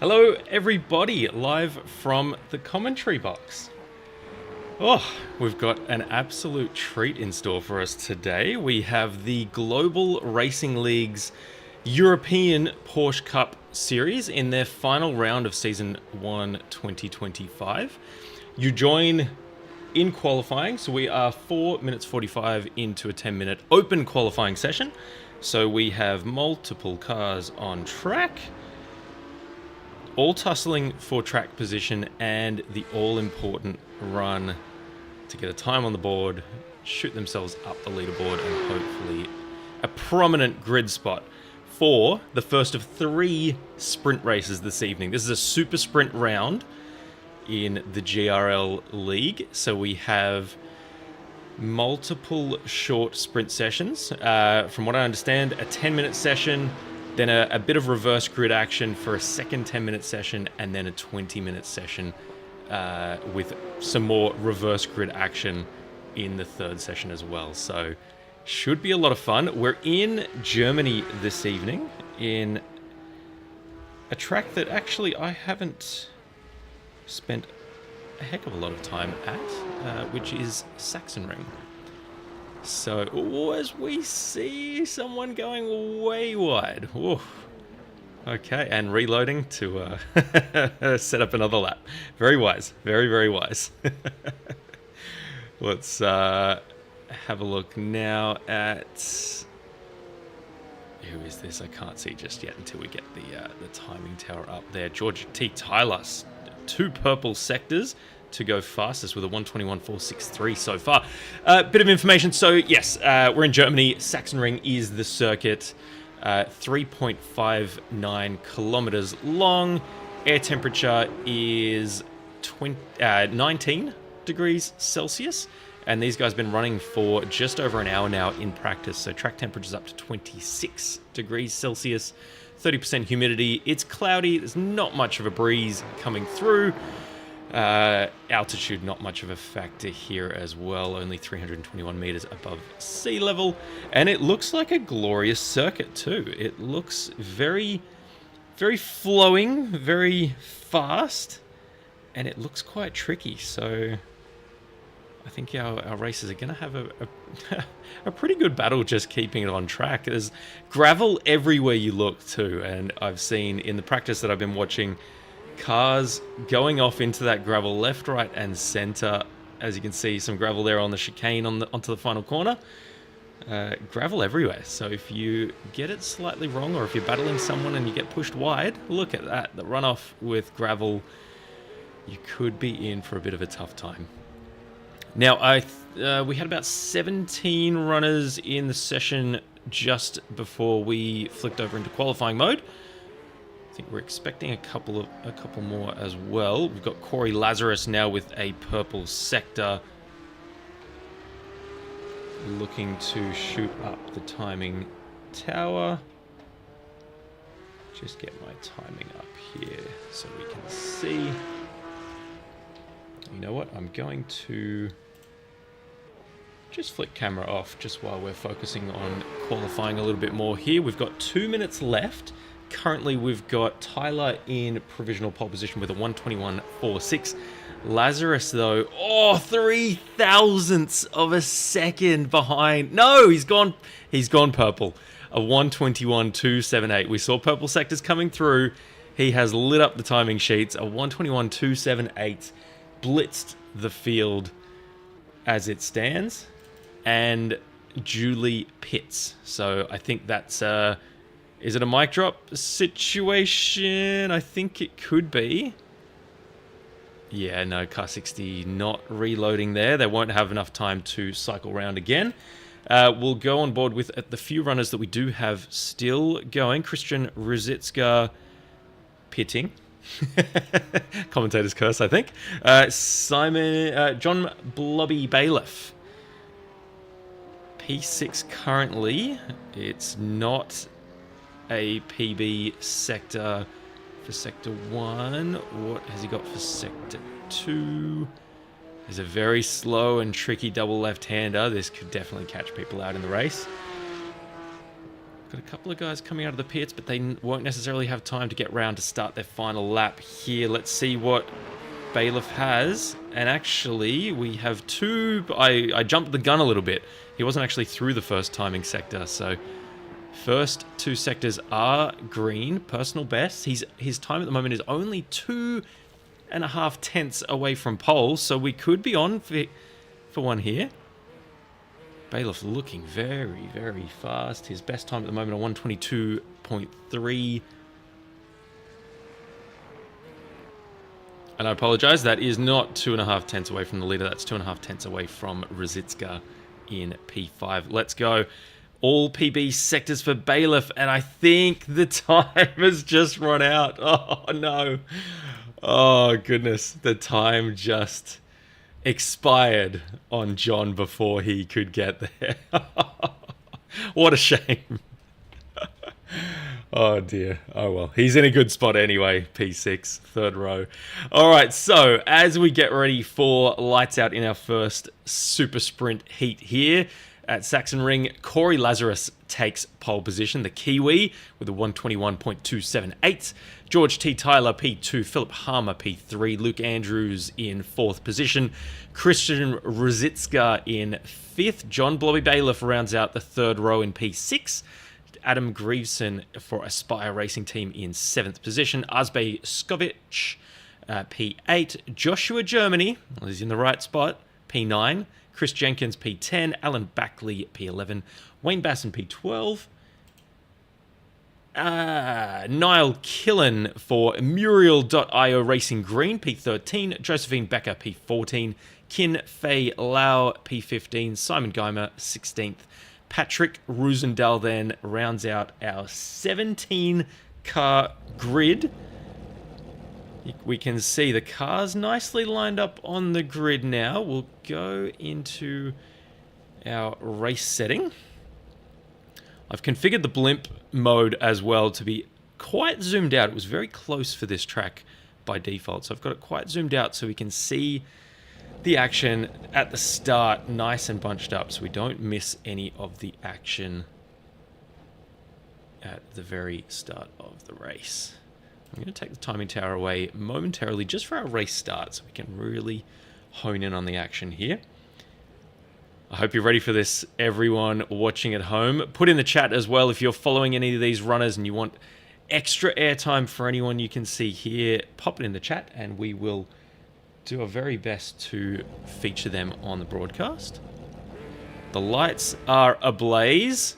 Hello everybody, live from the commentary box. Oh, we've got an absolute treat in store for us today. We have the Global Racing League's European Porsche Cup Series in their final round of Season 1 2025. You join in qualifying, so we are 4 minutes 45 into a 10-minute open qualifying session. So we have multiple cars on track, all tussling for track position and the all-important run to get a time on the board, shoot themselves up the leaderboard, and hopefully a prominent grid spot for the first of 3 sprint races this evening. This is a super sprint round in the GRL League, so we have multiple short sprint sessions. From what I understand, a 10-minute session, then a bit of reverse grid action for a second 10-minute session, and then a 20-minute session with some more reverse grid action in the third session as well. So should be a lot of fun. We're in Germany this evening in a track that actually I haven't spent a heck of a lot of time at, which is Sachsenring. So, as we see someone going way wide. Ooh. Okay, and reloading to set up another lap. Very wise. Very, very wise. Let's have a look now at... Who is this? I can't see just yet until we get the timing tower up there. George T. Tyler, 2 purple sectors to go fastest with a 1:21.463 so far. Bit of information. So yes, we're in Germany. Sachsenring is the circuit. 3.59 kilometers long. Air temperature is 19 degrees Celsius. And these guys have been running for just over an hour now in practice. So track temperature's up to 26 degrees Celsius. 30% humidity. It's cloudy. There's not much of a breeze coming through. Altitude, not much of a factor here as well. Only 321 meters above sea level. And it looks like a glorious circuit too. It looks very, very flowing, very fast. And it looks quite tricky. So I think our racers are going to have a pretty good battle just keeping it on track. There's gravel everywhere you look too, and I've seen in the practice that I've been watching cars going off into that gravel left, right, and center. As you can see, some gravel there on the chicane onto the final corner. Gravel everywhere. So if you get it slightly wrong, or if you're battling someone and you get pushed wide, look at that. The runoff with gravel, you could be in for a bit of a tough time. Now, we had about 17 runners in the session just before we flicked over into qualifying mode. I think we're expecting a couple more as well. We've got Corey Lazarus now with a purple sector, looking to shoot up the timing tower. Just get my timing up here so we can see. You know what? I'm going to just flick camera off just while we're focusing on qualifying a little bit more here. We've got 2 minutes left. Currently, we've got Tyler in provisional pole position with a 1:21.46. Lazarus, though, 3 thousandths of a second behind. No, he's gone purple. A 1:21.278. We saw purple sectors coming through. He has lit up the timing sheets. A 1:21.278 blitzed the field as it stands, and Julie pits. So I think that's is it a mic drop situation? I think it could be. Yeah, no, car 60 not reloading there. They won't have enough time to cycle round again. We'll go on board with the few runners that we do have still going. Christian Ruzicka pitting. Commentator's curse, I think. John Blobby Bailiff. P6 currently. It's not a PB sector for sector 1. What has he got for sector 2? There's a very slow and tricky double left-hander. This could definitely catch people out in the race. Got a couple of guys coming out of the pits, but they won't necessarily have time to get round to start their final lap here. Let's see what Bailiff has. And actually, we have two... I jumped the gun a little bit. He wasn't actually through the first timing sector, so... First two sectors are green, personal best. His time at the moment is only 2.5 tenths away from pole, so we could be on for one here. Bailiff looking very, very fast. His best time at the moment on 122.3. And I apologize, that is not 2.5 tenths away from the leader. That's 2.5 tenths away from Ruzicka in P5. Let's go. All PB sectors for Bailiff, and I think the time has just run out. Oh, no. Oh, goodness. The time just expired on John before he could get there. What a shame. Oh, dear. Oh, well. He's in a good spot anyway. P6, third row. All right, so as we get ready for lights out in our first super sprint heat here, at Sachsenring, Corey Lazarus takes pole position, the Kiwi, with a 121.278. George T. Tyler, P2. Philip Harmer, P3. Luke Andrews in 4th position. Christian Ruzicka in 5th. John Blobby Bailiff rounds out the 3rd row in P6. Adam Grieveson for Aspire Racing Team in 7th position. Azbey Skovic, P8. Joshua Germany, well, he's in the right spot, P9. Chris Jenkins, P10. Alan Backley, P11. Wayne Basson, P12. Niall Killen for Muriel.io Racing Green, P13. Josephine Becker, P14. Kin Fei Lau, P15. Simon Geimer, 16th. Patrick Roosendahl then rounds out our 17-car grid. We can see the cars nicely lined up on the grid now. We'll go into our race setting. I've configured the blimp mode as well to be quite zoomed out. It was very close for this track by default, so I've got it quite zoomed out so we can see the action at the start nice and bunched up so we don't miss any of the action at the very start of the race. I'm going to take the timing tower away momentarily just for our race start so we can really hone in on the action here. I hope you're ready for this, everyone watching at home. Put in the chat as well if you're following any of these runners and you want extra airtime for anyone you can see here. Pop it in the chat and we will do our very best to feature them on the broadcast. The lights are ablaze.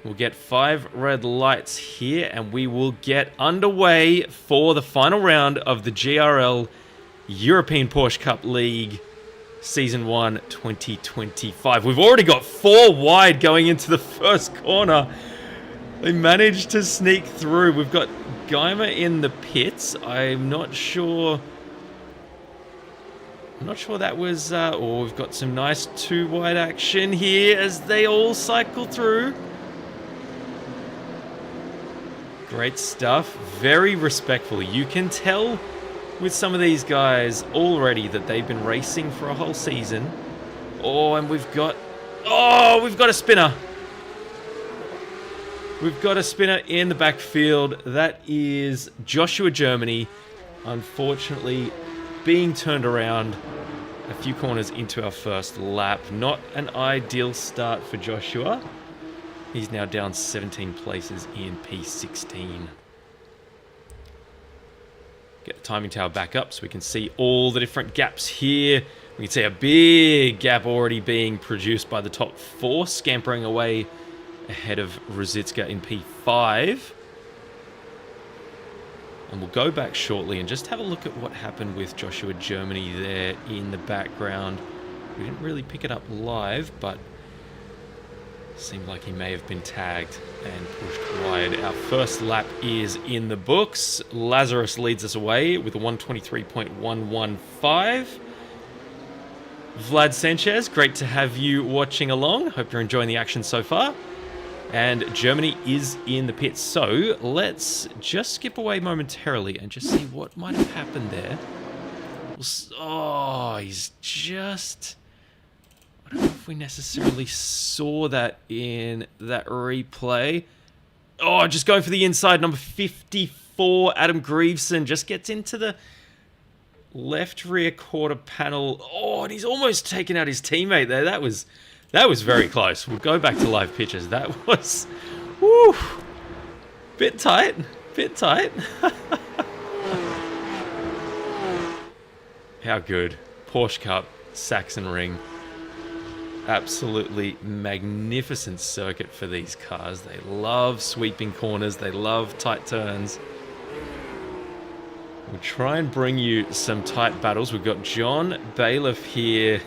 We'll get 5 red lights here and we will get underway for the final round of the GRL European Porsche Cup League Season 1 2025. We've already got 4 wide going into the first corner. They managed to sneak through. We've got Geimer in the pits. I'm not sure that was... oh, we've got some nice 2 wide action here as they all cycle through. Great stuff. Very respectfully. You can tell with some of these guys already that they've been racing for a whole season. Oh, and we've got a spinner. We've got a spinner in the backfield. That is Joshua Germany, unfortunately being turned around a few corners into our first lap. Not an ideal start for Joshua. He's now down 17 places in P16. Get the timing tower back up so we can see all the different gaps here. We can see a big gap already being produced by the top 4, scampering away ahead of Ruzicka in P5. And we'll go back shortly and just have a look at what happened with Joshua Germany there in the background. We didn't really pick it up live, but seemed like he may have been tagged and pushed wide. Our first lap is in the books. Lazarus leads us away with a 123.115. Vlad Sanchez, great to have you watching along. Hope you're enjoying the action so far. And Germany is in the pits. So let's just skip away momentarily and just see what might have happened there. Oh, he's just... I don't know if we necessarily saw that in that replay. Oh, just going for the inside. Number 54, Adam Greaveson, just gets into the left rear quarter panel. Oh, and he's almost taken out his teammate there. That was very close. We'll go back to live pictures. That was, woo, bit tight. How good. Porsche Cup, Sachsenring. Absolutely magnificent circuit for these cars. They love sweeping corners. They love tight turns. We'll try and bring you some tight battles. We've got John Bailiff here.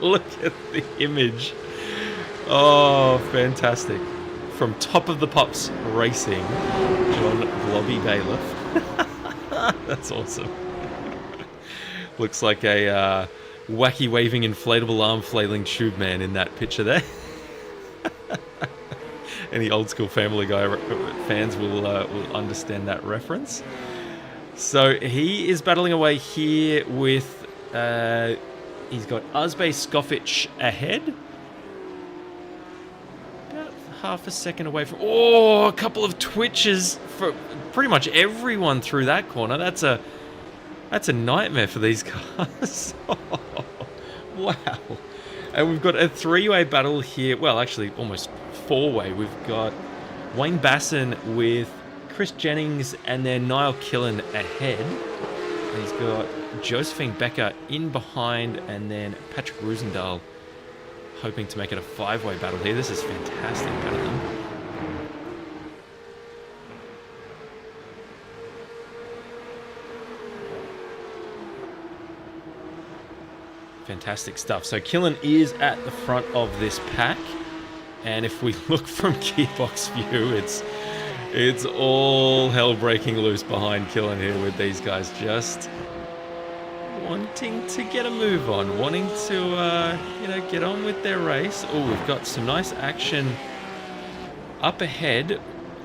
Look at the image. Oh, fantastic. From Top of the Pops Racing, John Blobby Bailiff. That's awesome. Looks like a wacky waving inflatable arm flailing tube man in that picture there. Any old school Family Guy fans will understand that reference. So he is battling away here with, he's got Uzbek Skofic ahead. About half a second away from, oh, a couple of twitches for pretty much everyone through that corner. That's a nightmare for these cars. Wow. And we've got a three-way battle here. Well, actually, almost four-way. We've got Wayne Basson with Chris Jennings and then Niall Killen ahead. And he's got Josephine Becker in behind and then Patrick Roosendahl hoping to make it a five-way battle here. This is fantastic battling. Fantastic stuff. So Killen is at the front of this pack. And if we look from gearbox view, it's all hell breaking loose behind Killen here with these guys just wanting to get a move on, wanting to get on with their race. Oh, we've got some nice action up ahead.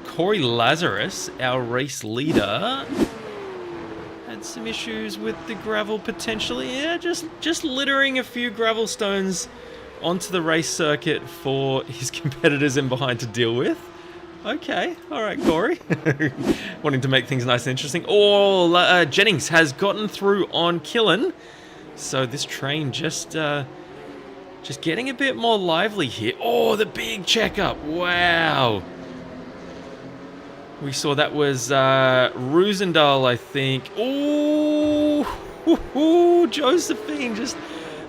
Corey Lazarus, our race leader, had some issues with the gravel potentially. Yeah, just littering a few gravel stones onto the race circuit for his competitors in behind to deal with. Okay, all right, Corey. Wanting to make things nice and interesting. Oh, Jennings has gotten through on Killen. So this train just getting a bit more lively here. Oh, the big checkup. Wow. We saw that was Roosendahl, I think. Oh, Josephine, just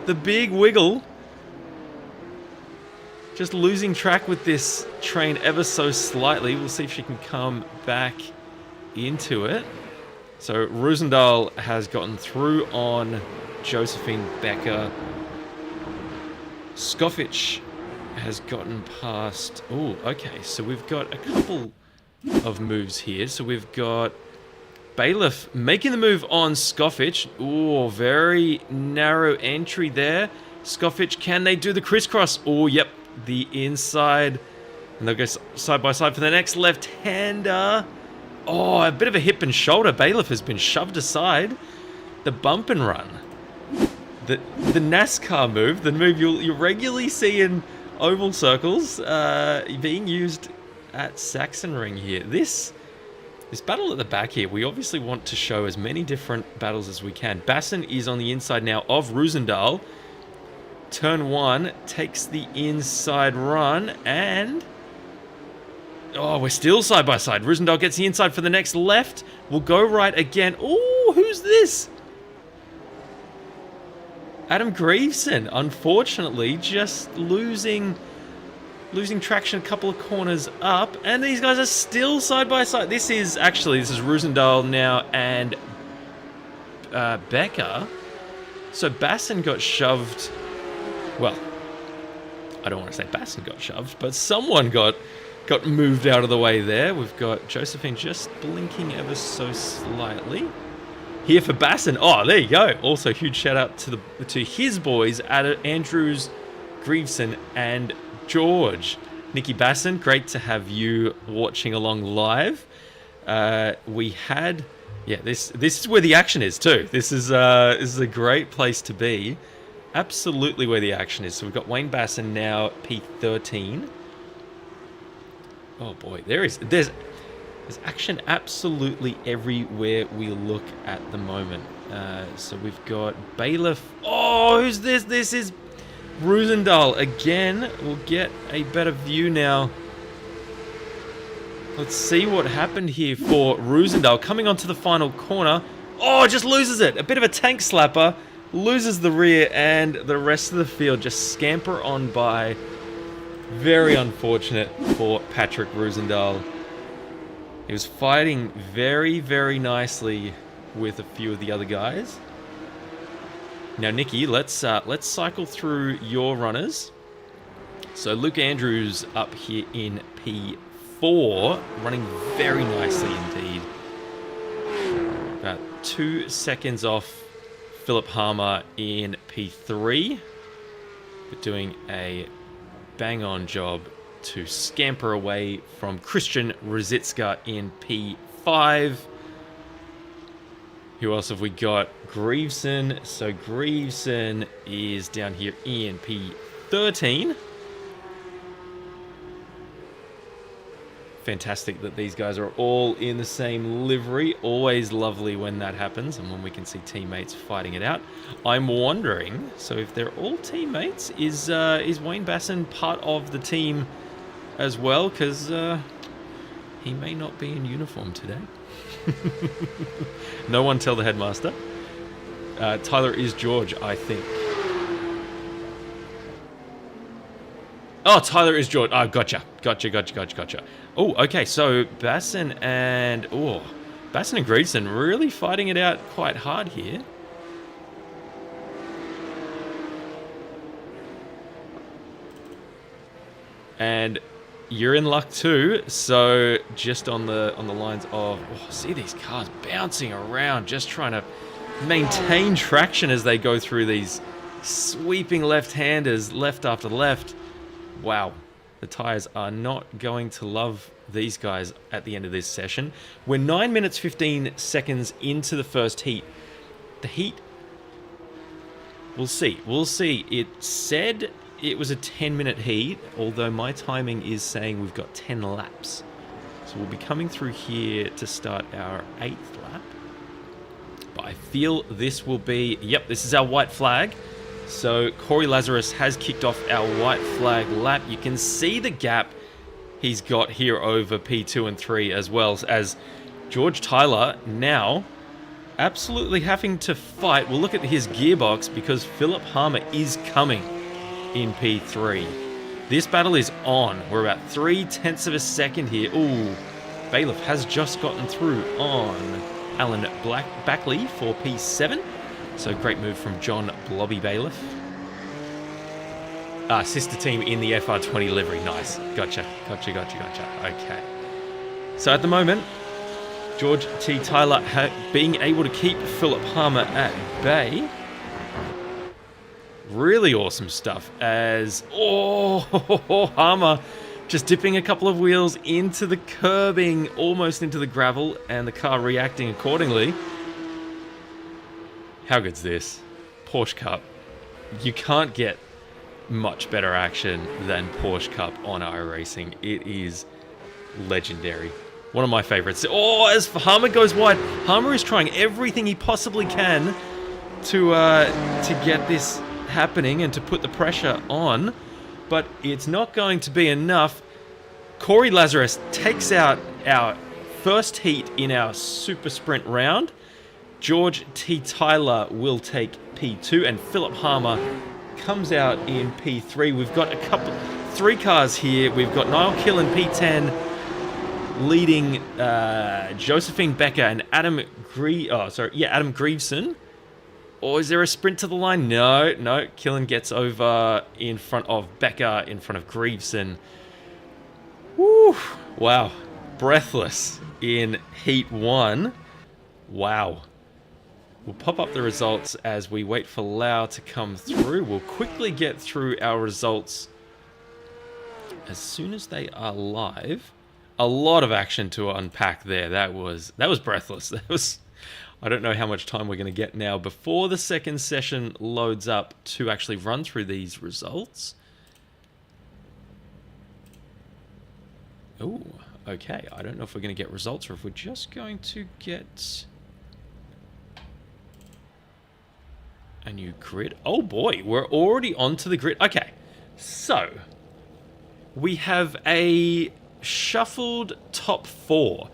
the big wiggle. Just losing track with this train ever so slightly. We'll see if she can come back into it. So Roosendahl has gotten through on Josephine Becker. Skofic has gotten past... Oh, okay. So we've got a couple of moves here. So we've got Bailiff making the move on Skofic. Oh, very narrow entry there. Skofic, can they do the crisscross? Oh, yep. The inside, and they'll go side by side for the next left-hander. Oh, a bit of a hip and shoulder. Bailiff has been shoved aside. The bump and run. The NASCAR move, the move you'll regularly see in oval circles, being used at Sachsenring here. This battle at the back here, we obviously want to show as many different battles as we can. Basson is on the inside now of Roosendahl. Turn one, takes the inside run, and... Oh, we're still side by side. Roosendahl gets the inside for the next left. We'll go right again. Oh, who's this? Adam Greaveson, unfortunately, just losing traction a couple of corners up, and these guys are still side by side. This is Roosendahl now and Becker. So Basson got shoved... Well, I don't want to say Basson got shoved, but someone got moved out of the way there. We've got Josephine just blinking ever so slightly. Here for Basson. Oh, there you go. Also, huge shout out to his boys, Andrews, Greaveson, and George. Nicky Basson, great to have you watching along live. We had... Yeah, this is where the action is too. This is a great place to be. Absolutely where the action is. So we've got Wayne Basson now, P13. Oh boy, there's action absolutely everywhere we look at the moment. So we've got Bailiff. Oh, who's this? This is Roosendahl again. We'll get a better view now. Let's see what happened here for Roosendahl coming onto the final corner. Oh, just loses it. A bit of a tank slapper. Loses the rear, and the rest of the field just scamper on by. Very unfortunate for Patrick Roosendahl. He was fighting very, very nicely with a few of the other guys. Now, Nikki, let's cycle through your runners. So Luke Andrews up here in P4, running very nicely indeed. About 2 seconds off Philip Harmer in P3, but doing a bang-on job to scamper away from Christian Rosicka in P5. Who else have we got? Greaveson. So Greaveson is down here in P13. Fantastic that these guys are all in the same livery. Always lovely when that happens and when we can see teammates fighting it out. I'm wondering, so if they're all teammates, is Wayne Basson part of the team as well? Because he may not be in uniform today. No one tell the headmaster. Tyler is George, I think. Oh, Tyler is George. Oh, gotcha. Oh, okay. So Basson and Greason really fighting it out quite hard here. And you're in luck too. So just on the lines of, see these cars bouncing around, just trying to maintain traction as they go through these sweeping left-handers, left after left. Wow, the tyres are not going to love these guys at the end of this session. We're 9 minutes 15 seconds into the first heat. The heat, we'll see. It said it was a 10-minute heat, although my timing is saying we've got 10 laps. So we'll be coming through here to start our 8th lap. But I feel this will be, yep, this is our white flag. So Corey Lazarus has kicked off our white flag lap. You can see the gap he's got here over P2 and 3, as well as George Tyler now absolutely having to fight. We'll look at his gearbox because Philip Harmer is coming in P3. This battle is on. We're about 0.3 of a second here. Ooh, Bailiff has just gotten through on Alan Backley for P7. So great move from John Blobby Bailiff. Sister team in the FR20 livery. Nice. Gotcha. Okay. So at the moment, George T. Tyler being able to keep Philip Harmer at bay. Really awesome stuff as, Harmer just dipping a couple of wheels into the curbing, almost into the gravel, and the car reacting accordingly. How good's this? Porsche Cup. You can't get much better action than Porsche Cup on iRacing. It is legendary. One of my favorites. Oh, as Harmer goes wide, Harmer is trying everything he possibly can to get this happening and to put the pressure on, but it's not going to be enough. Corey Lazarus takes out our first heat in our super sprint round. George T. Tyler will take P2, and Philip Harmer comes out in P3. We've got three cars here. We've got Niall Kill in P10, leading Josephine Becker and Adam Greaveson. Or is there a sprint to the line? No. Killen gets over in front of Becker, in front of Greaveson. Woo! Wow. Breathless in Heat 1. Wow. We'll pop up the results as we wait for Lau to come through. We'll quickly get through our results as soon as they are live. A lot of action to unpack there. That was breathless. I don't know how much time we're going to get now before the second session loads up to actually run through these results. Oh, okay. I don't know if we're going to get results or if we're just going to get a new grid. Oh boy, we're already onto the grid. Okay, so we have a shuffled top 4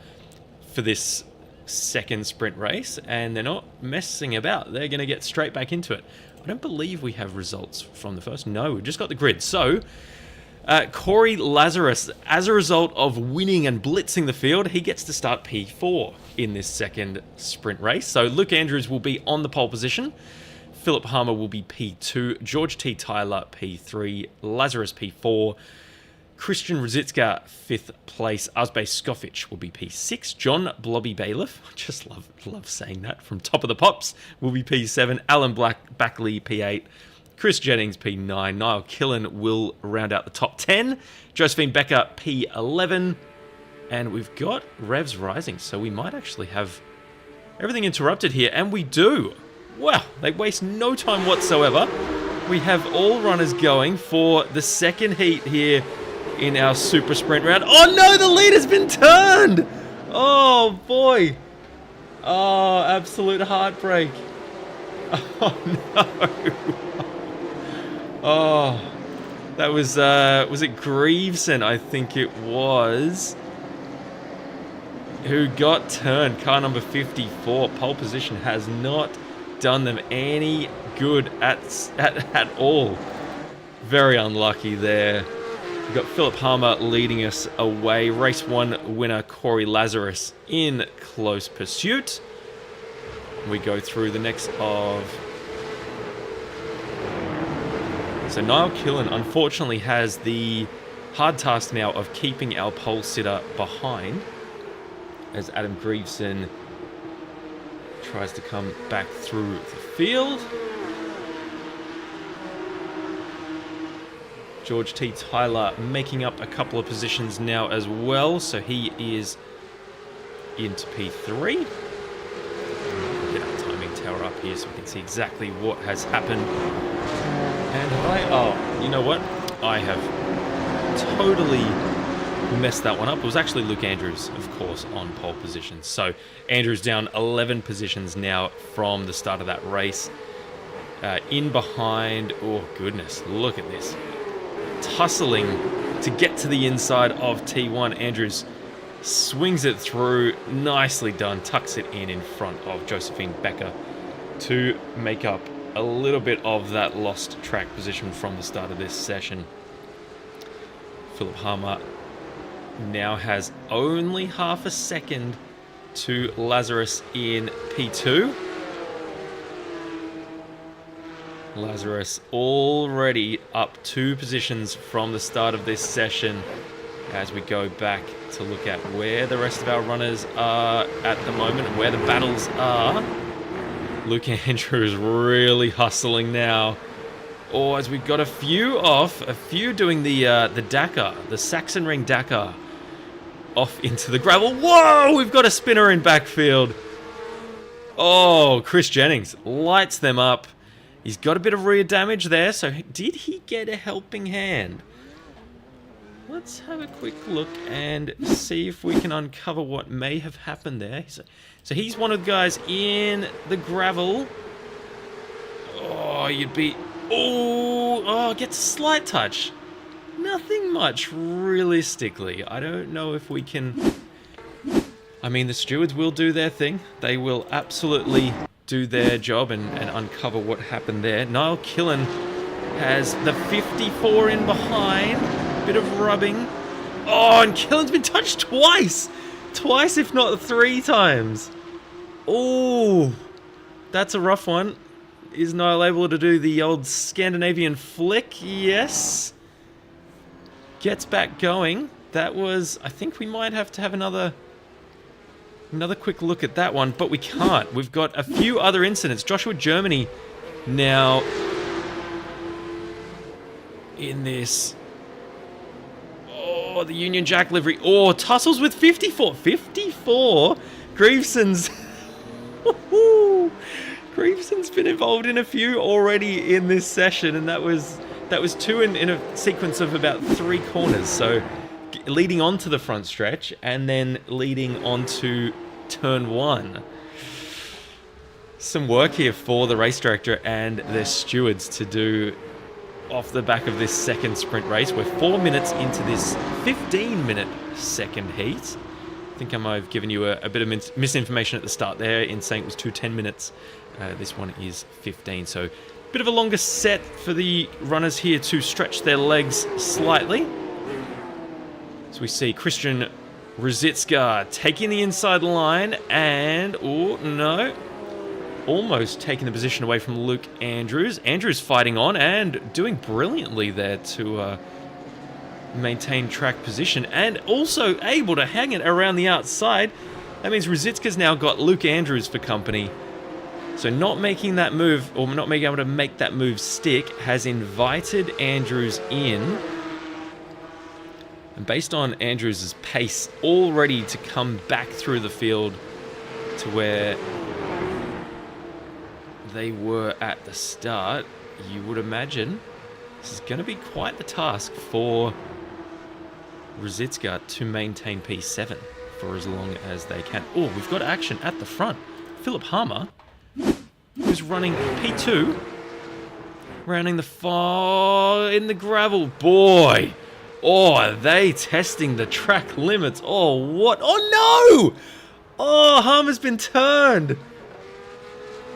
for this second sprint race, and they're not messing about. They're going to get straight back into it. I don't believe we have results from the first. No, we've just got the grid. So Corey Lazarus, as a result of winning and blitzing the field, he gets to start P4 in this second sprint race. So Luke Andrews will be on the pole position. Philip Harmer will be P2. George T. Tyler, P3. Lazarus, P4. Christian Rosicka, 5th place. Azbe Skofic will be P6. John Blobby Bailiff, I just love saying that, from Top of the Pops, will be P7. Alan Backley, P8. Chris Jennings, P9. Niall Killen will round out the top 10. Josephine Becker, P11. And we've got Revs rising, so we might actually have everything interrupted here, and we do. Wow, they waste no time whatsoever. We have all runners going for the second heat here in our super sprint round. Oh no, the lead has been turned! Oh boy. Oh, absolute heartbreak. Oh no. Oh, that was it Greaveson, I think it was, who got turned. Car number 54. Pole position has not done them any good at all. Very unlucky there. We've got Philip Harmer leading us away. Race 1 winner Corey Lazarus in close pursuit. We go through the next of... So Niall Killen unfortunately has the hard task now of keeping our pole sitter behind, as Adam Greaveson tries to come back through the field. George T. Tyler making up a couple of positions now as well, so he is into P3. Get our timing tower up here so we can see exactly what has happened. And oh, you know what? I have totally messed that one up. It was actually Luke Andrews, of course, on pole position. So Andrews down 11 positions now from the start of that race. In behind, oh goodness, look at this. Tussling to get to the inside of T1. Andrews swings it through, nicely done, tucks it in front of Josephine Becker to make up a little bit of that lost track position from the start of this session. Philip Harmer now has only half a second to Lazarus in P2. Lazarus already up 2 positions from the start of this session as we go back to look at where the rest of our runners are at the moment and where the battles are. Luke Andrews really hustling now. Oh, as we've got a few off, a few doing the Dakar, the Sachsenring Dakar, off into the gravel. Whoa, we've got a spinner in backfield. Oh, Chris Jennings lights them up. He's got a bit of rear damage there, so did he get a helping hand? Let's have a quick look and see if we can uncover what may have happened there. So he's one of the guys in the gravel. Oh, you'd be... Oh, gets a slight touch. Nothing much, realistically. I don't know if we can... I mean, the stewards will do their thing. They will absolutely do their job and uncover what happened there. Niall Killen has the 54 in behind. Bit of rubbing. Oh, and Killen's been touched twice. Twice, if not 3 times. Oh, that's a rough one. Is Niall able to do the old Scandinavian flick? Yes. Gets back going. That was... I think we might have to have another quick look at that one, but we can't. We've got a few other incidents. Joshua Germany now in this. Oh, the Union Jack livery. Oh, tussles with 54. 54? Greaveson's... Greaveson's been involved in a few already in this session, and that was 2 in a sequence of about 3 corners. So leading onto the front stretch and then leading onto turn 1. Some work here for the race director and their stewards to do off the back of this second sprint race. We're 4 minutes into this 15-minute second heat. I think I might have given you a bit of misinformation at the start there in saying it was 10 minutes. This one is 15, so a bit of a longer set for the runners here to stretch their legs slightly. So we see Christian Ruzicka taking the inside line and, oh no, almost taking the position away from Luke Andrews. Andrews fighting on and doing brilliantly there to maintain track position and also able to hang it around the outside. That means Ruzicka's now got Luke Andrews for company. So not making that move, or not being able to make that move stick, has invited Andrews in. And based on Andrews' pace already to come back through the field to where they were at the start, you would imagine this is going to be quite the task for Ruzicka to maintain P7 for as long as they can. Oh, we've got action at the front. Philip Harmer, who's running P2, rounding the far in the gravel. Boy, oh, are they testing the track limits? Oh, what? Oh, no! Oh, Harmer's been turned.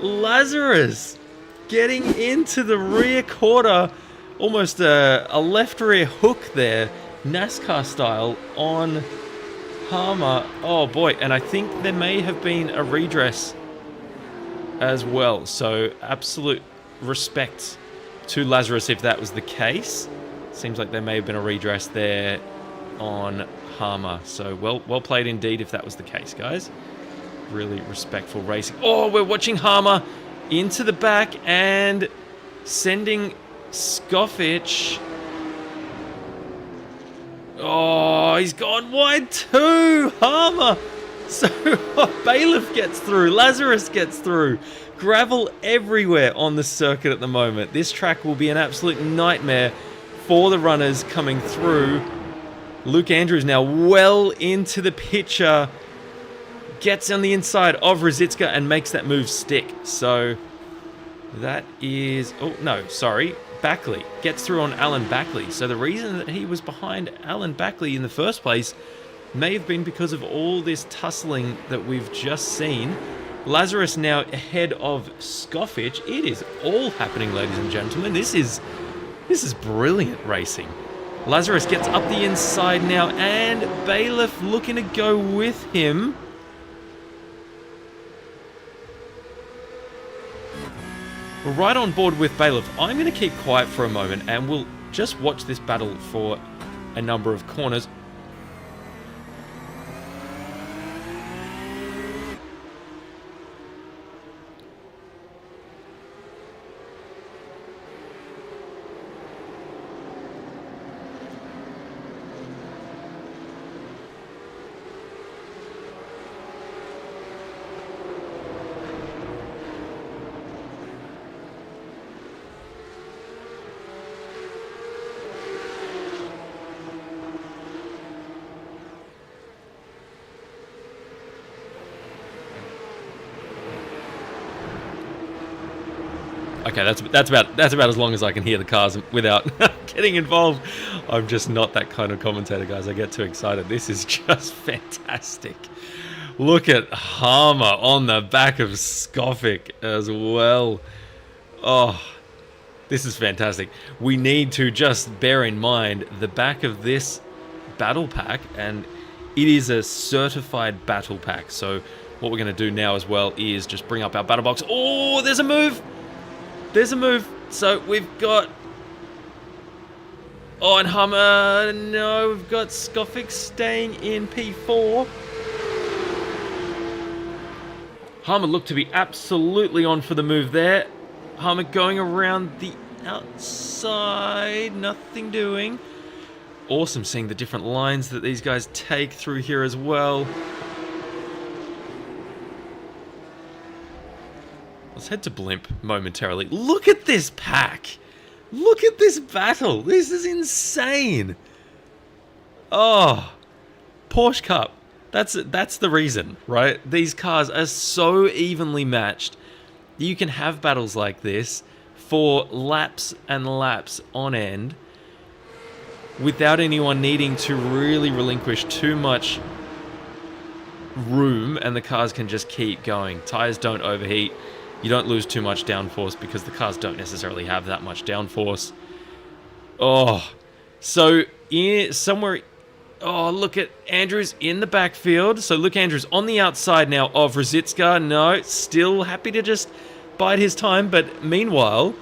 Lazarus getting into the rear quarter. Almost a left rear hook there, NASCAR style, on Harmer. Oh, boy. And I think there may have been a redress as well. So absolute respect to Lazarus if that was the case. Seems like there may have been a redress there on Harmer. So well played indeed if that was the case, guys. Really respectful racing. Oh, we're watching Harmer into the back and sending Skofic. Oh, he's gone wide too. Harmer. So Bailiff gets through. Lazarus gets through. Gravel everywhere on the circuit at the moment. This track will be an absolute nightmare for the runners coming through. Luke Andrews now well into the picture. Gets on the inside of Ruzicka and makes that move stick. So that is... Oh, no, sorry. Backley gets through on Alan Backley. So the reason that he was behind Alan Backley in the first place may have been because of all this tussling that we've just seen. Lazarus now ahead of Skofic. It is all happening, ladies and gentlemen. This is brilliant racing. Lazarus gets up the inside now, and Bailiff looking to go with him. We're right on board with Bailiff. I'm going to keep quiet for a moment and we'll just watch this battle for a number of corners. Okay, that's about as long as I can hear the cars without getting involved. I'm just not that kind of commentator, guys. I get too excited. This is just fantastic. Look at Harmer on the back of Skofic as well. Oh, this is fantastic. We need to just bear in mind the back of this battle pack, and it is a certified battle pack. So what we're going to do now as well is just bring up our battle box. Oh, there's a move. There's a move. So we've got... Oh, and Hummer... No, we've got Skofic staying in P4. Hummer looked to be absolutely on for the move there. Hummer going around the outside. Nothing doing. Awesome seeing the different lines that these guys take through here as well. Let's head to Blimp momentarily. Look at this pack. Look at this battle. This is insane. Oh, Porsche Cup. That's the reason, right? These cars are so evenly matched. You can have battles like this for laps and laps on end without anyone needing to really relinquish too much room, and the cars can just keep going. Tires don't overheat. You don't lose too much downforce because the cars don't necessarily have that much downforce. Oh, so somewhere... Oh, look at Andrews in the backfield. So Luke Andrews on the outside now of Rosicka. No, still happy to just bide his time. But meanwhile,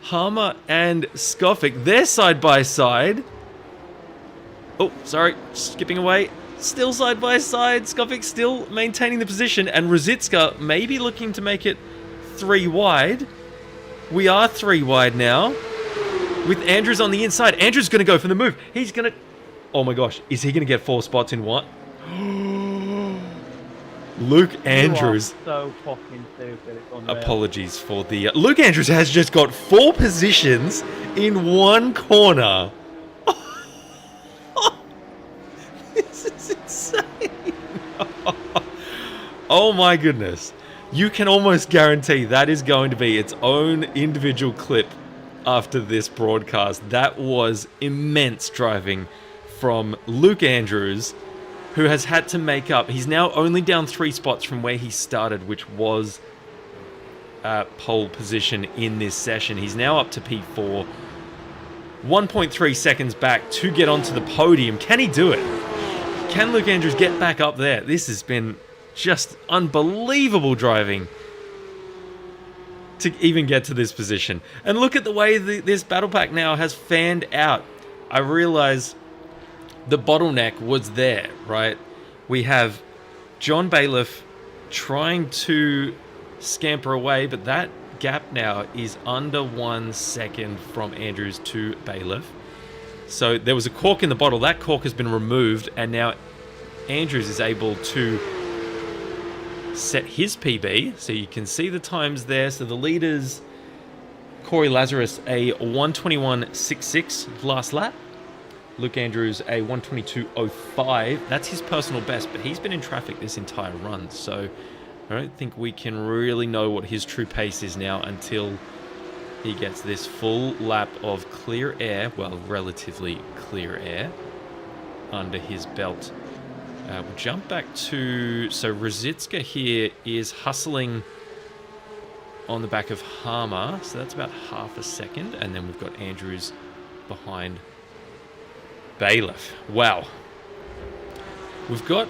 Harmer and Skofik, they're side by side. Oh, sorry, skipping away. Still side by side. Skofik still maintaining the position. And Rosicka maybe looking to make it 3 wide. We are 3 wide now. With Andrews on the inside. Andrews going to go for the move. He's going to... Oh my gosh, is he going to get 4 spots in one? Luke Andrews. You are so fucking stupid. It's unreal. Apologies for the... Luke Andrews has just got 4 positions in 1 corner. This is insane. Oh my goodness. You can almost guarantee that is going to be its own individual clip after this broadcast. That was immense driving from Luke Andrews, who has had to make up. He's now only down 3 spots from where he started, which was pole position in this session. He's now up to P4. 1.3 seconds back to get onto the podium. Can he do it? Can Luke Andrews get back up there? This has been just unbelievable driving to even get to this position. And look at the way this battle pack now has fanned out. I realize the bottleneck was there, right? We have John Bailiff trying to scamper away, but that gap now is under 1 second from Andrews to Bailiff. So there was a cork in the bottle. That cork has been removed, and now Andrews is able to set his PB. So you can see the times there. So the leaders, Corey Lazarus, a 1:21.66 last lap. Luke Andrews, a 1:22.05. That's his personal best, but he's been in traffic this entire run, so I don't think we can really know what his true pace is now until he gets this full lap of clear air, well, relatively clear air, under his belt. We'll jump back to... So Rosicka here is hustling on the back of Harmer, so that's about half a second, and then we've got Andrews behind Bailiff. Wow. We've got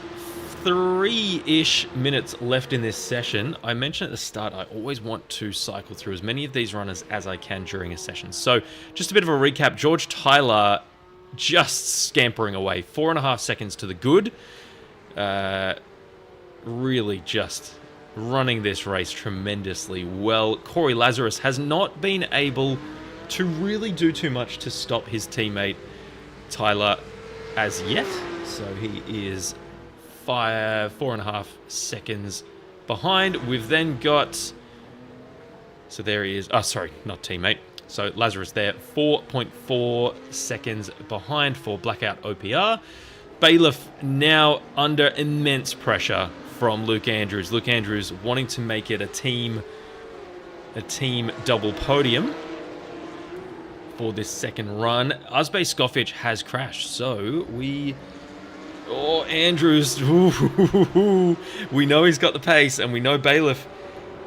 3-ish minutes left in this session. I mentioned at the start, I always want to cycle through as many of these runners as I can during a session. So just a bit of a recap. George Tyler just scampering away. 4.5 seconds to the good. Really just running this race tremendously well. Corey Lazarus has not been able to really do too much to stop his teammate Tyler as yet. So he is 4.5 seconds behind. We've then got... So there he is. Oh, sorry, not teammate. So Lazarus there, 4.4 seconds behind for Blackout OPR. Bailiff now under immense pressure from Luke Andrews. Luke Andrews wanting to make it a team double podium for this second run. Uzbek Skofic has crashed, so we... Oh, Andrews. We know he's got the pace, and we know Bailiff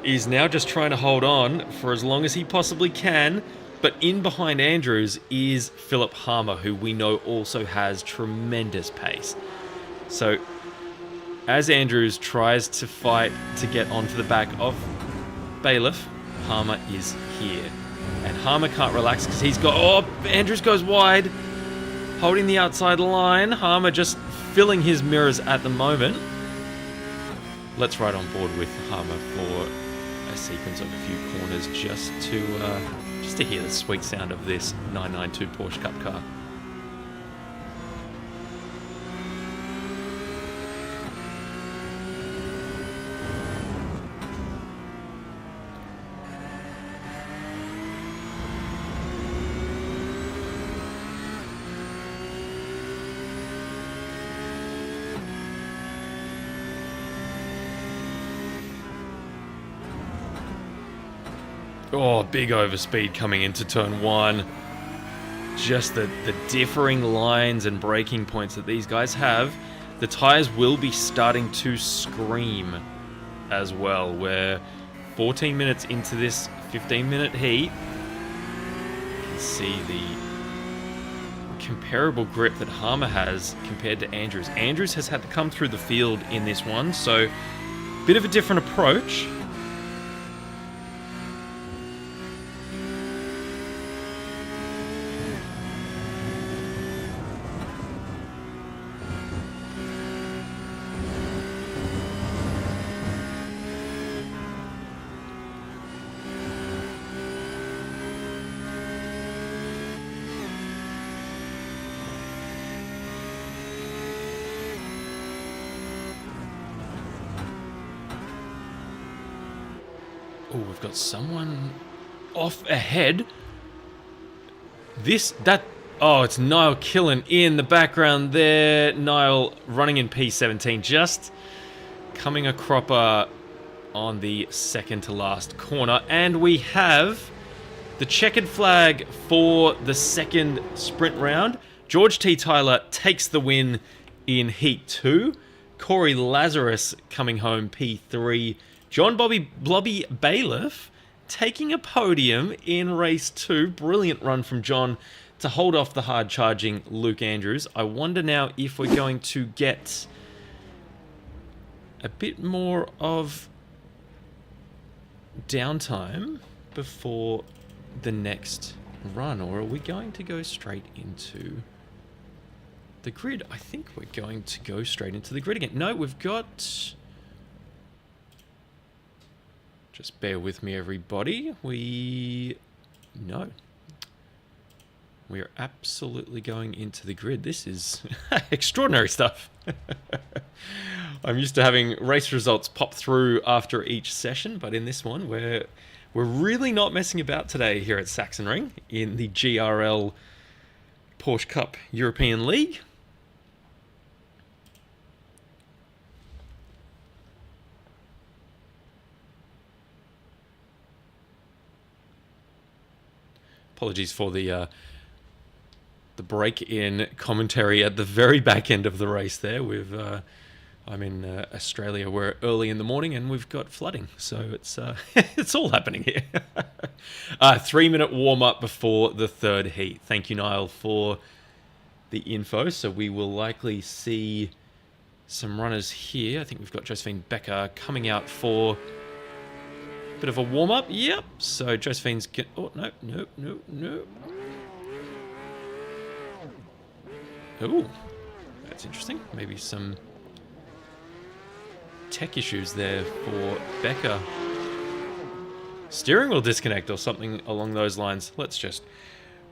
is now just trying to hold on for as long as he possibly can. But in behind Andrews is Philip Harmer, who we know also has tremendous pace. So as Andrews tries to fight to get onto the back of Bailiff, Harmer is here. And Harmer can't relax because he's got... Oh, Andrews goes wide, holding the outside line. Harmer just filling his mirrors at the moment. Let's ride on board with Harmer for a sequence of a few corners just to hear the sweet sound of this 992 Porsche Cup car. Oh, big overspeed coming into turn 1. Just the differing lines and braking points that these guys have. The tyres will be starting to scream as well. We're 14 minutes into this 15-minute heat. You can see the comparable grip that Harmer has compared to Andrews. Andrews has had to come through the field in this one, so bit of a different approach. Oh, we've got someone off ahead. Oh, it's Niall Killen in the background there. Niall running in P17, just coming a cropper on the second to last corner. And we have the checkered flag for the second sprint round. George T. Tyler takes the win in Heat 2. Corey Lazarus coming home P3. John Blobby Bailiff taking a podium in race 2. Brilliant run from John to hold off the hard-charging Luke Andrews. I wonder now if we're going to get a bit more of downtime before the next run, or are we going to go straight into the grid? I think we're going to go straight into the grid again. No, we've got... Just bear with me, everybody. No. We are absolutely going into the grid. This is extraordinary stuff. I'm used to having race results pop through after each session, but in this one, we're really not messing about today here at Sachsenring in the GRL Porsche Cup European League. Apologies for the break in commentary at the very back end of the race there. I'm in Australia. We're early in the morning and we've got flooding, so it's it's all happening here. 3-minute warm up before the third heat. Thank you, Niall, for the info. So we will likely see some runners here. I think we've got Josephine Becker coming out for a bit of a warm up. Yep. So Josephine's oh no. Oh, that's interesting. Maybe some tech issues there for Becker. Steering wheel disconnect or something along those lines. Let's just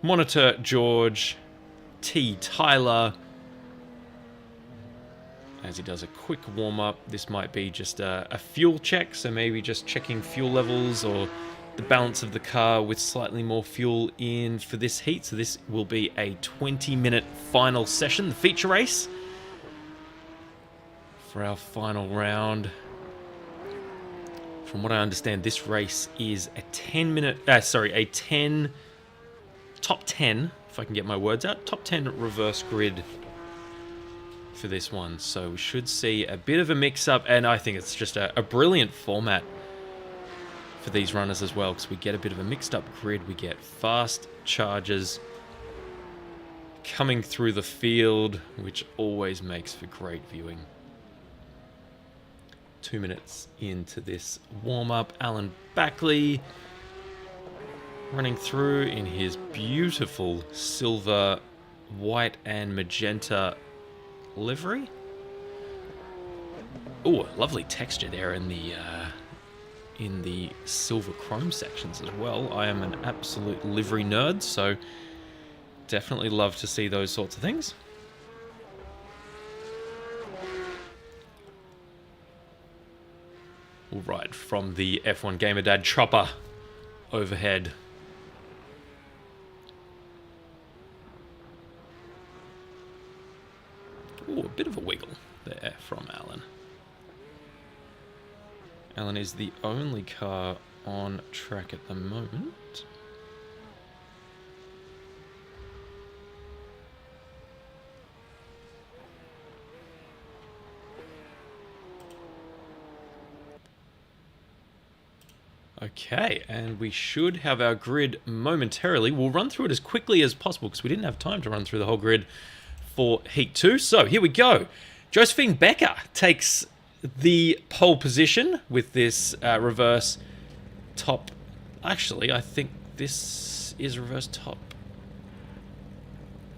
monitor George T. Tyler as he does a quick warm-up. This might be just a fuel check, so maybe just checking fuel levels or the balance of the car with slightly more fuel in for this heat. So this will be a 20-minute final session, the feature race, for our final round. From what I understand, this race is a 10-minute, top 10, if I can get my words out, top 10 reverse grid for this one. So we should see a bit of a mix-up, and I think it's just a brilliant format for these runners as well, because we get a bit of a mixed-up grid. We get fast charges coming through the field, which always makes for great viewing. 2 minutes into this warm-up, Alan Backley running through in his beautiful silver, white and magenta livery. Oh, lovely texture there in the silver chrome sections as well. I am an absolute livery nerd, so definitely love to see those sorts of things. All right, from the F1 Gamer Dad chopper overhead. Ooh, a bit of a wiggle there from Alan. Alan is the only car on track at the moment. Okay, and we should have our grid momentarily. We'll run through it as quickly as possible because we didn't have time to run through the whole grid for Heat 2. So here we go. Josephine Becker takes the pole position with this reverse top. Actually, I think this is reverse top.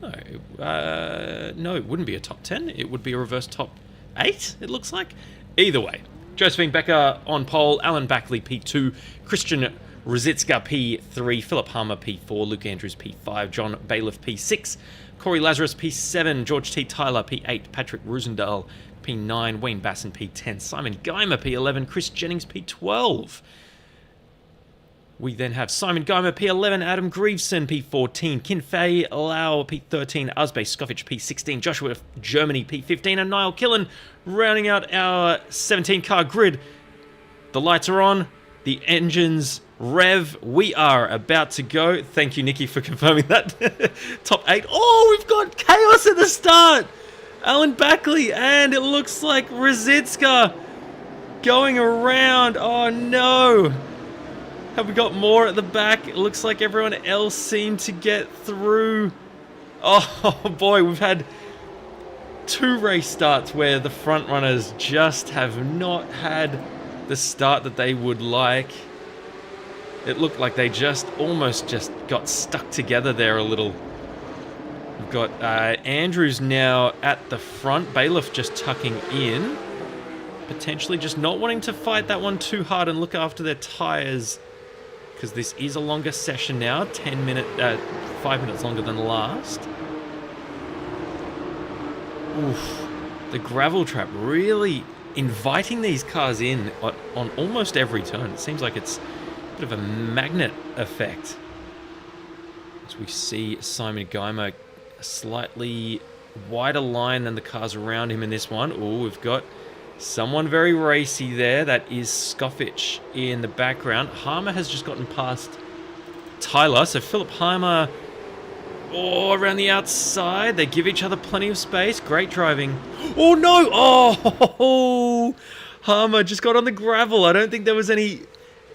No, it wouldn't be a top 10. It would be a reverse top 8, it looks like. Either way. Josephine Becker on pole, Alan Backley P2, Christian Rosicka P3, Philip Harmer P4, Luke Andrews P5, John Bailiff P6, Corey Lazarus P7, George T. Tyler P8, Patrick Roosendahl P9, Wayne Basson P10, Simon Geimer P11, Chris Jennings P12. We then have Simon Geimer P11, Adam Grieveson P14, Kin Fei Lau P13, Uzbek Skofic P16, Joshua Germany P15, and Niall Killen rounding out our 17-car grid. The lights are on, the engines rev. We are about to go. Thank you, Nikki, for confirming that. Top 8. Oh, we've got chaos at the start. Alan Backley, and it looks like Rosicka going around. Oh, no. Have we got more at the back? It looks like everyone else seemed to get through. Oh boy, we've had 2 race starts where the front runners just have not had the start that they would like. It looked like they almost got stuck together there a little. We've got Andrews now at the front, Bailiff just tucking in. Potentially just not wanting to fight that one too hard and look after their tyres. Because this is a longer session now, 5 minutes longer than last. Oof. The gravel trap really inviting these cars in on almost every turn. It seems like it's a bit of a magnet effect. As we see Simon Geimer a slightly wider line than the cars around him in this one. Oh, we've got someone very racy there. That is Skofic in the background. Harmer has just gotten past Tyler. So Philip Harmer, around the outside. They give each other plenty of space. Great driving. Oh, no. Oh, Harmer just got on the gravel. I don't think there was any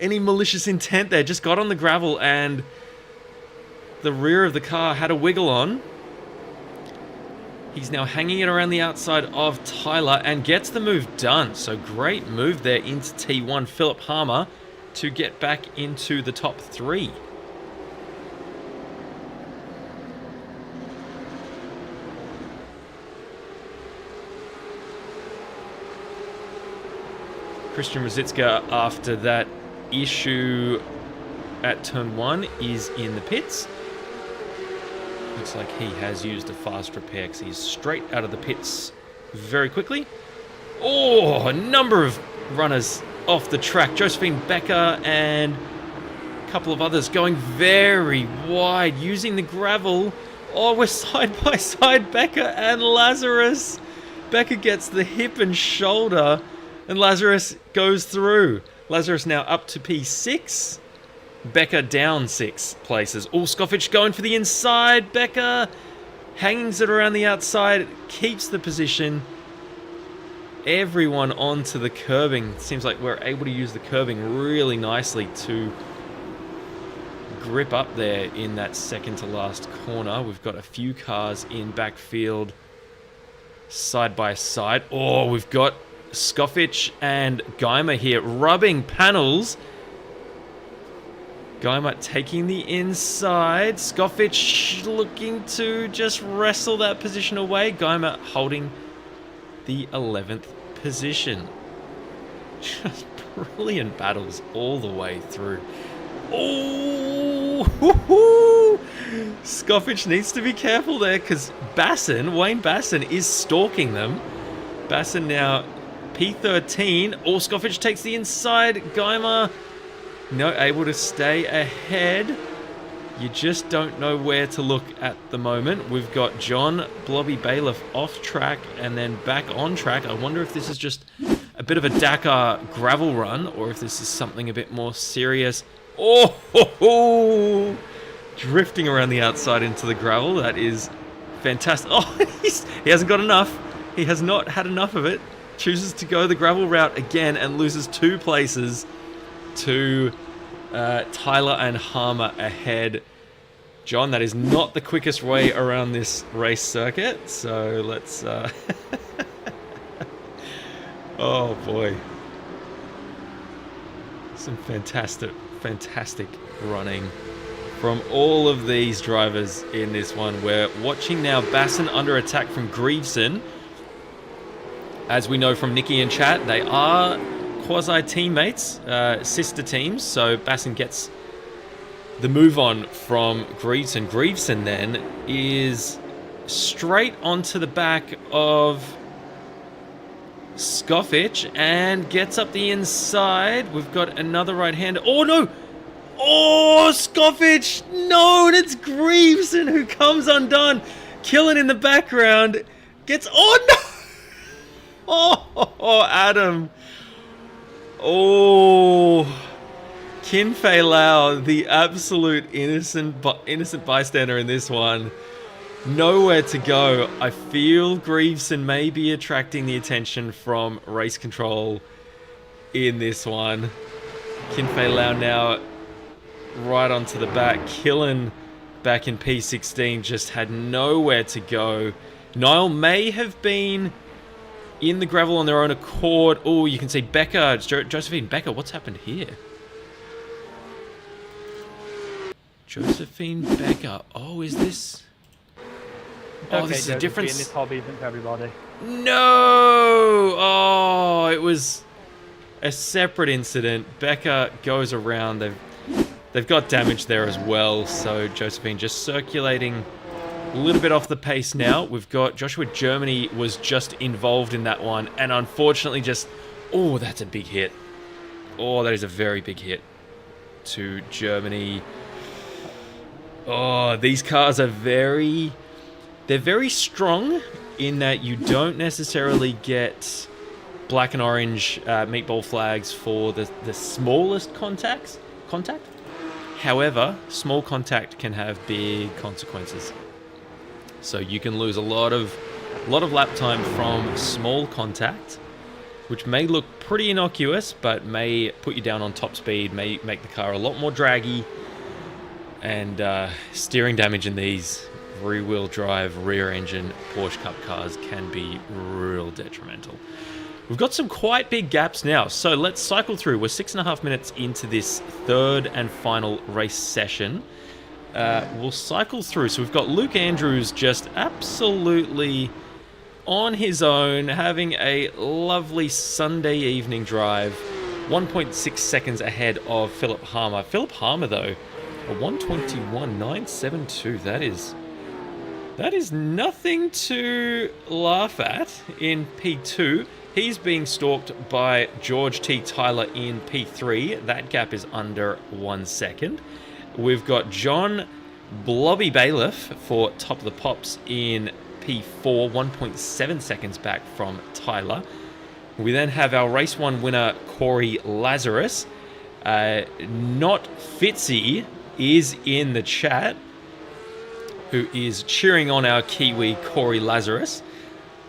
malicious intent there. Just got on the gravel and the rear of the car had a wiggle on. He's now hanging it around the outside of Tyler and gets the move done. So great move there into T1, Philip Harmer, to get back into the top 3. Christian Rosicka, after that issue at turn 1, is in the pits. Looks like he has used a fast repair because he's straight out of the pits very quickly. Oh, a number of runners off the track. Josephine Becker and a couple of others going very wide, using the gravel. Oh, we're side by side, Becker and Lazarus. Becker gets the hip and shoulder, and Lazarus goes through. Lazarus now up to P6. Becker down 6 places. Oh, Skofic going for the inside. Becker hangs it around the outside, keeps the position. Everyone onto the curbing. Seems like we're able to use the curbing really nicely to grip up there in that second to last corner. We've got a few cars in backfield side by side. Oh, we've got Skofic and Geimer here rubbing panels. Geimer taking the inside. Skofic looking to just wrestle that position away. Geimer holding the 11th position. Just brilliant battles all the way through. Oh, Skofic needs to be careful there because Wayne Basson is stalking them. Basson now P13. Oh, Skofic takes the inside. Geimer not able to stay ahead. You just don't know where to look at the moment. We've got John Blobby Bailiff off track and then back on track. I wonder if this is just a bit of a Dakar gravel run or if this is something a bit more serious. Oh, ho, ho. Drifting around the outside into the gravel. That is fantastic. Oh, he hasn't got enough. He has not had enough of it. Chooses to go the gravel route again and loses 2 places to Tyler and Harmer ahead. John, that is not the quickest way around this race circuit. So let's... oh boy. Some fantastic running from all of these drivers in this one. We're watching now Basson under attack from Greaveson. As we know from Nikki and chat, they are quasi-teammates, sister teams. So Basson gets the move on from Greaveson. Greaveson then is straight onto the back of Scoffitch and gets up the inside. We've got another right-hander. Oh, no! Oh, Scoffitch! No, and it's Greaveson who comes undone. Killing in the background. Gets... Oh, no! Oh, Adam. Oh. Kin Fei Lau, the absolute innocent bystander in this one. Nowhere to go. I feel Greaveson may be attracting the attention from race control in this one. Kin Fei Lau now right onto the back. Killen back in P16 just had nowhere to go. Niall may have been in the gravel on their own accord. Oh, you can see Becker, Josephine Becker. What's happened here? Josephine Becker. Oh, is this... Oh, this is a difference. This hobby isn't for everybody. No! Oh, it was a separate incident. Becker goes around. They've got damage there as well. So Josephine just circulating a little bit off the pace now. We've got Joshua Germany was just involved in that one. And unfortunately just... Oh, that's a big hit. Oh, that is a very big hit to Germany. Oh, these cars are very... They're very strong in that you don't necessarily get black and orange meatball flags for the smallest contact. However, small contact can have big consequences. So you can lose a lot of lap time from small contact, which may look pretty innocuous, but may put you down on top speed, may make the car a lot more draggy, and steering damage in these rear-wheel drive, rear-engine Porsche Cup cars can be real detrimental. We've got some quite big gaps now, so let's cycle through. We're 6.5 minutes into this third and final race session. We'll cycle through. So we've got Luke Andrews just absolutely on his own, having a lovely Sunday evening drive. 1.6 seconds ahead of Philip Harmer. Philip Harmer, though, a 121.972. That is nothing to laugh at in P2. He's being stalked by George T. Tyler in P3. That gap is under 1 second. We've got John Blobby Bailiff for Top of the Pops in P4, 1.7 seconds back from Tyler. We then have our Race 1 winner, Corey Lazarus. Not Fitzy is in the chat, who is cheering on our Kiwi, Corey Lazarus.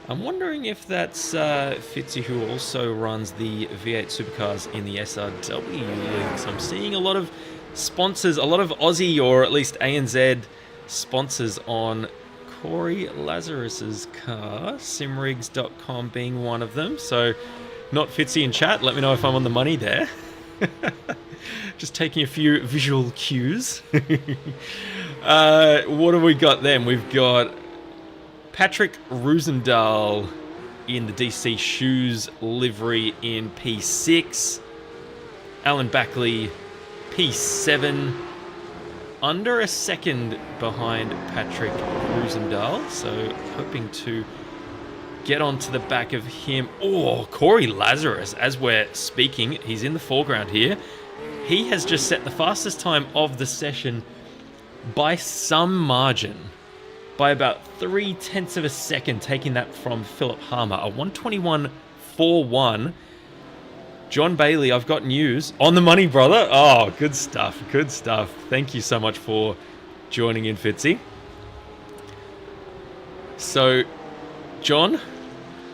I'm wondering if that's Fitzy, who also runs the V8 Supercars in the SRW League. So I'm seeing a lot of sponsors, a lot of Aussie or at least ANZ sponsors on Corey Lazarus's car, simrigs.com being one of them. So not Fitzy in chat, let me know if I'm on the money there. Just taking a few visual cues. What have we got then? We've got Patrick Roosendahl in the DC Shoes livery in P6. Alan Backley, P7. Under a second behind Patrick Roosendahl. So hoping to get onto the back of him. Oh, Corey Lazarus, as we're speaking, he's in the foreground here. He has just set the fastest time of the session by some margin, by about 0.3 of a second, taking that from Philip Harmer, a 121.41. John Bailey, I've got news. On the money, brother. Oh, good stuff. Good stuff. Thank you so much for joining in, Fitzy. So, John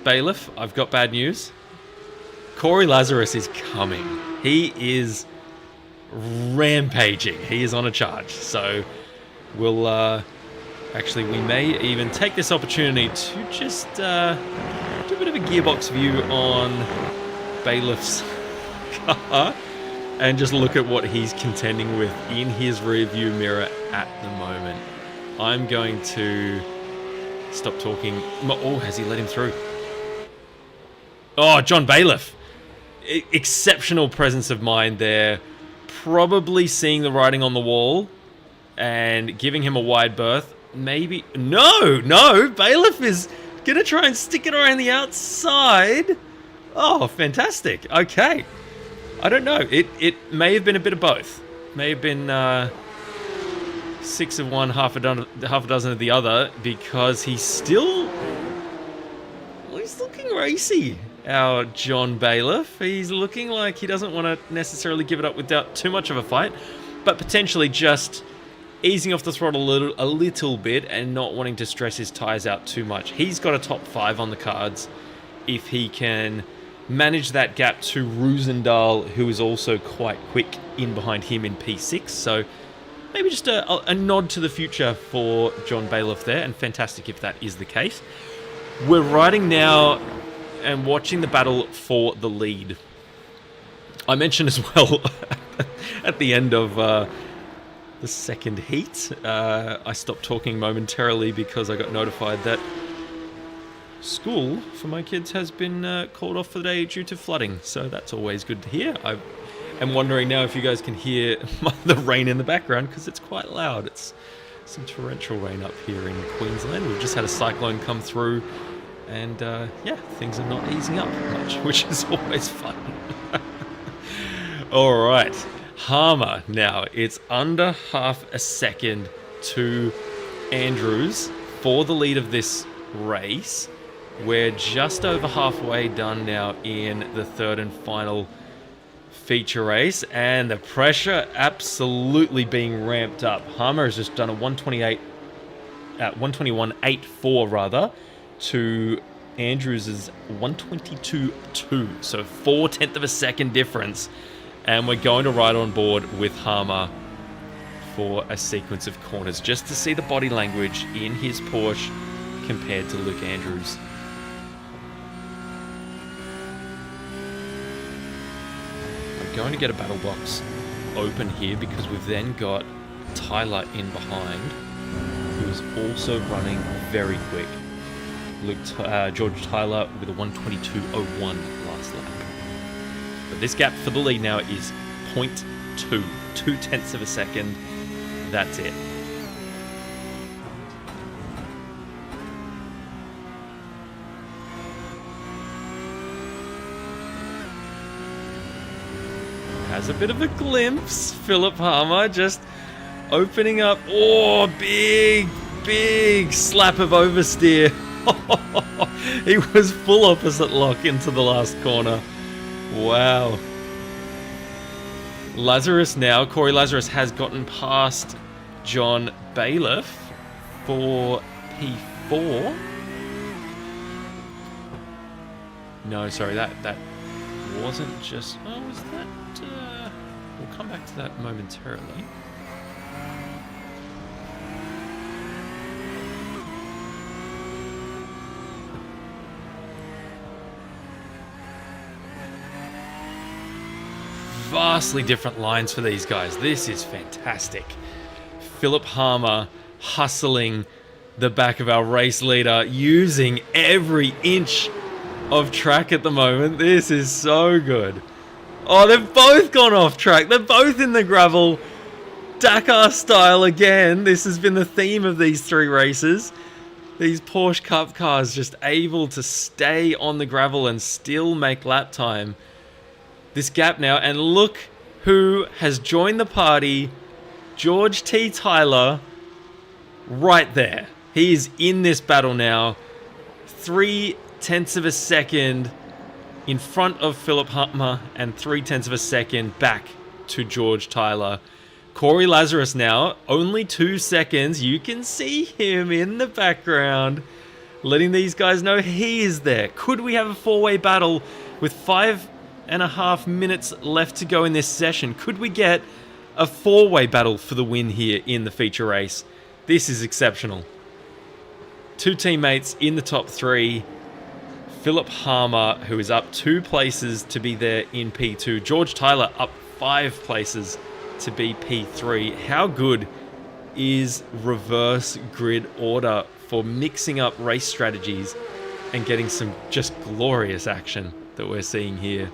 Bailiff, I've got bad news. Corey Lazarus is coming. He is rampaging. He is on a charge. So, we'll... actually, we may even take this opportunity to just do a bit of a gearbox view on Bailiff's car and just look at what he's contending with in his rear view mirror at the moment. I'm going to stop talking. Oh, has he let him through? Oh, John Bailiff. Exceptional presence of mind there. Probably seeing the writing on the wall and giving him a wide berth. Maybe... No! Bailiff is going to try and stick it around the outside. Oh, fantastic. Okay. I don't know. It may have been a bit of both. May have been 6 of one, half a dozen of the other, because he's still... Well, he's looking racy, our John Bailiff. He's looking like he doesn't want to necessarily give it up without too much of a fight, but potentially just easing off the throttle a little bit and not wanting to stress his tyres out too much. He's got a top 5 on the cards if he can manage that gap to Roosendahl, who is also quite quick in behind him in P6. So maybe just a nod to the future for John Bailiff there, and fantastic if that is the case. We're riding now and watching the battle for the lead. I mentioned as well at the end of the second heat, I stopped talking momentarily because I got notified that school for my kids has been called off for the day due to flooding, so that's always good to hear. I am wondering now if you guys can hear the rain in the background, because it's quite loud. It's some torrential rain up here in Queensland. We've just had a cyclone come through, and yeah, things are not easing up much, which is always fun. All right, Harmer now. It's under half a second to Andrews for the lead of this race. We're just over halfway done now in the third and final feature race, and the pressure absolutely being ramped up. Harmer has just done a 121.84 rather to Andrews' 122.2, so 0.4 of a second difference, and we're going to ride on board with Harmer for a sequence of corners just to see the body language in his Porsche compared to Luke Andrews. Going to get a battle box open here because we've then got Tyler in behind, who is also running very quick. George Tyler with a 122.01 last lap. But this gap for the lead now is 0.2, 0.2 of a second. That's it. Has a bit of a glimpse. Philip Harmer just opening up. Oh, big slap of oversteer. He was full opposite lock into the last corner. Wow. Lazarus now. Corey Lazarus has gotten past John Bailiff for P4. No, sorry, that wasn't just... Oh, was that... we'll come back to that momentarily. Vastly different lines for these guys. This is fantastic. Philip Harmer hustling the back of our race leader, using every inch of track at the moment. This is so good. Oh, they've both gone off track. They're both in the gravel. Dakar style again. This has been the theme of these three races. These Porsche Cup cars just able to stay on the gravel and still make lap time. This gap now, and look who has joined the party. George T. Tyler, right there. He is in this battle now. 0.3 of a second in front of Philip Harmer and 0.3 of a second back to George Tyler. Corey Lazarus now, only 2 seconds. You can see him in the background, letting these guys know he is there. Could we have a four-way battle with 5.5 minutes left to go in this session? Could we get a four-way battle for the win here in the feature race? This is exceptional. 2 teammates in the top 3. Philip Harmer, who is up 2 places to be there in P2. George Tyler up 5 places to be P3. How good is reverse grid order for mixing up race strategies and getting some just glorious action that we're seeing here?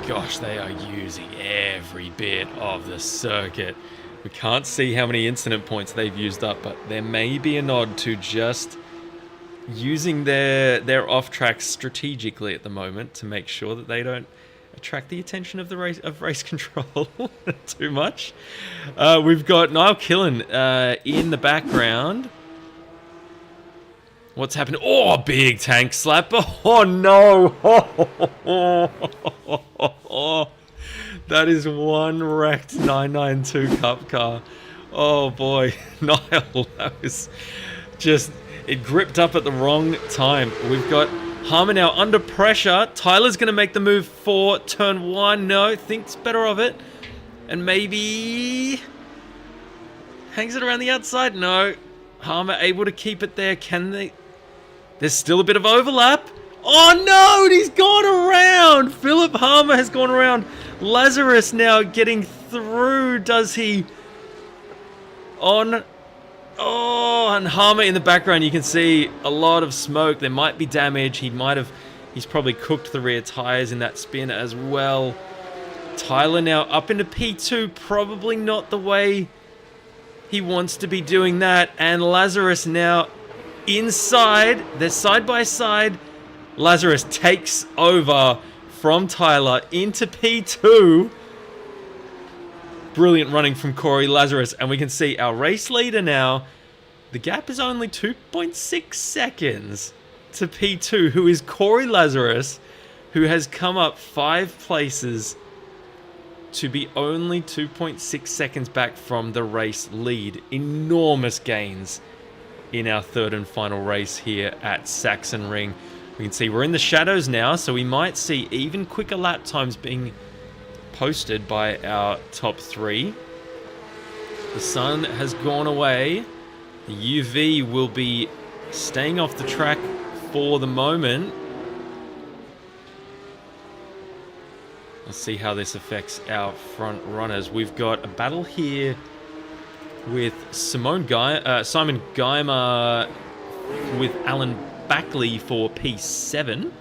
Gosh, they are using every bit of the circuit. We can't see how many incident points they've used up, but there may be a nod to just using their off-tracks strategically at the moment to make sure that they don't attract the attention of the race control too much. We've got Niall Killen in the background. What's happened? Oh, big tank slap. Oh, no. That is one wrecked 992 Cup car. Oh, boy. Niall, that was just... It gripped up at the wrong time. We've got Harmer now under pressure. Tyler's going to make the move for turn 1. No, thinks better of it. And maybe... hangs it around the outside. No. Harmer able to keep it there. Can they... There's still a bit of overlap. Oh no, he's gone around. Philip Harmer has gone around. Lazarus now getting through. Does he? On. Oh, and Harmer in the background. You can see a lot of smoke. There might be damage. He's probably cooked the rear tires in that spin as well. Tyler now up into P2. Probably not the way he wants to be doing that. And Lazarus now inside. They're side by side. Lazarus takes over from Tyler into P2. Brilliant running from Corey Lazarus. And we can see our race leader now. The gap is only 2.6 seconds to P2, who is Corey Lazarus, who has come up 5 places to be only 2.6 seconds back from the race lead. Enormous gains in our third and final race here at Sachsenring. We can see we're in the shadows now, so we might see even quicker lap times being posted by our top 3. The sun has gone away. The UV will be staying off the track for the moment. Let's see how this affects our front runners. We've got a battle here with Simon Geimer with Alan Backley for P7.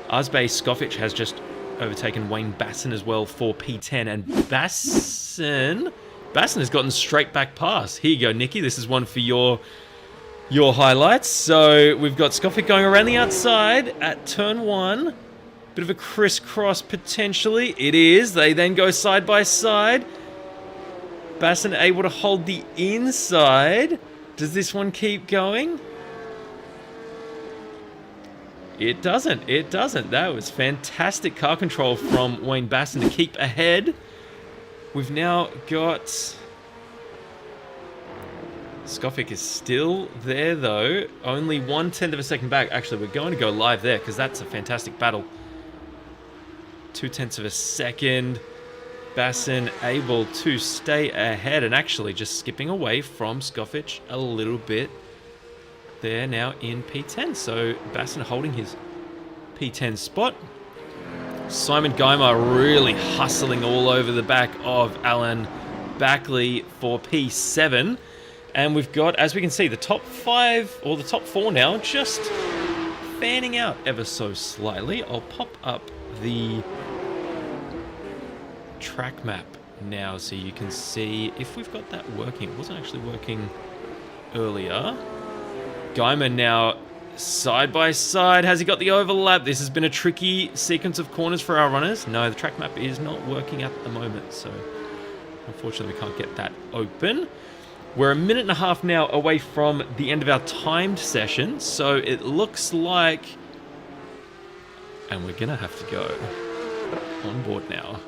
Arzbay Skofic has just overtaken Wayne Basson as well for P10. And Basson has gotten straight back past. Here you go, Nikki. This is one for your highlights. So we've got Skofic going around the outside at turn 1. Bit of a crisscross potentially. It is. They then go side by side. Basson able to hold the inside. Does this one keep going? It doesn't. It doesn't. That was fantastic car control from Wayne Basson to keep ahead. We've now got... Skofic is still there though. Only 1/10 of a second back. Actually, we're going to go live there because that's a fantastic battle. 0.2 of a second. Basson able to stay ahead and actually just skipping away from Skofic a little bit. They're now in P10, so Basson holding his P10 spot. Simon Geimer really hustling all over the back of Alan Backley for P7. And we've got, as we can see, the top 5, or the top 4 now, just fanning out ever so slightly. I'll pop up the track map now so you can see if we've got that working. It wasn't actually working earlier. Geimer now side by side. Has he got the overlap? This has been a tricky sequence of corners for our runners. No, the track map is not working at the moment, so unfortunately we can't get that open. We're a minute and a half now away from the end of our timed session, so it looks like... And we're going to have to go on board now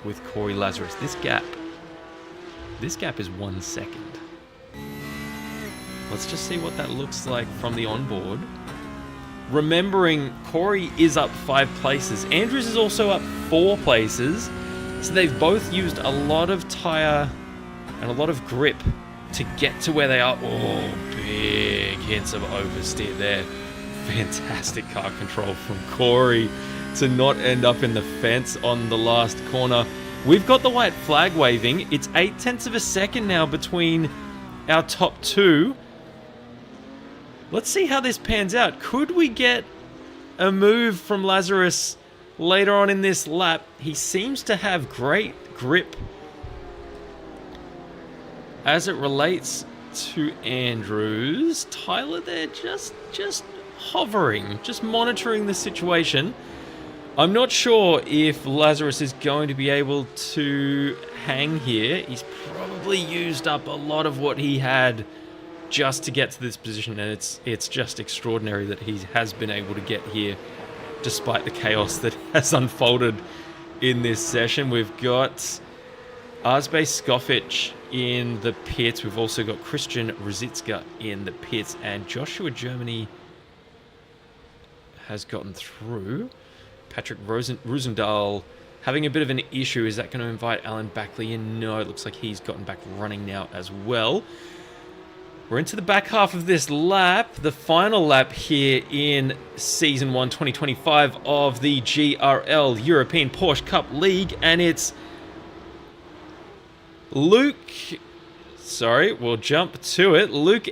with Corey Lazarus. This gap is 1 second. Let's just see what that looks like from the onboard. Remembering, Corey is up 5 places. Andrews is also up 4 places. So they've both used a lot of tyre and a lot of grip to get to where they are. Oh, big hits of oversteer there. Fantastic car control from Corey to not end up in the fence on the last corner. We've got the white flag waving. It's 0.8 of a second now between our top 2. Let's see how this pans out. Could we get a move from Lazarus later on in this lap? He seems to have great grip as it relates to Andrews. Tyler there just hovering, just monitoring the situation. I'm not sure if Lazarus is going to be able to hang here. He's probably used up a lot of what he had just to get to this position, and it's just extraordinary that he has been able to get here despite the chaos that has unfolded in this session. We've got Arzbay Skofic in the pits. We've also got Christian Rosicka in the pits, and Joshua Germany has gotten through. Patrick Roosendahl having a bit of an issue. Is that going to invite Alan Backley in? No, it looks like he's gotten back running now as well. We're into the back half of this lap, the final lap here in Season 1 2025 of the GRL European Porsche Cup League, and it's Luke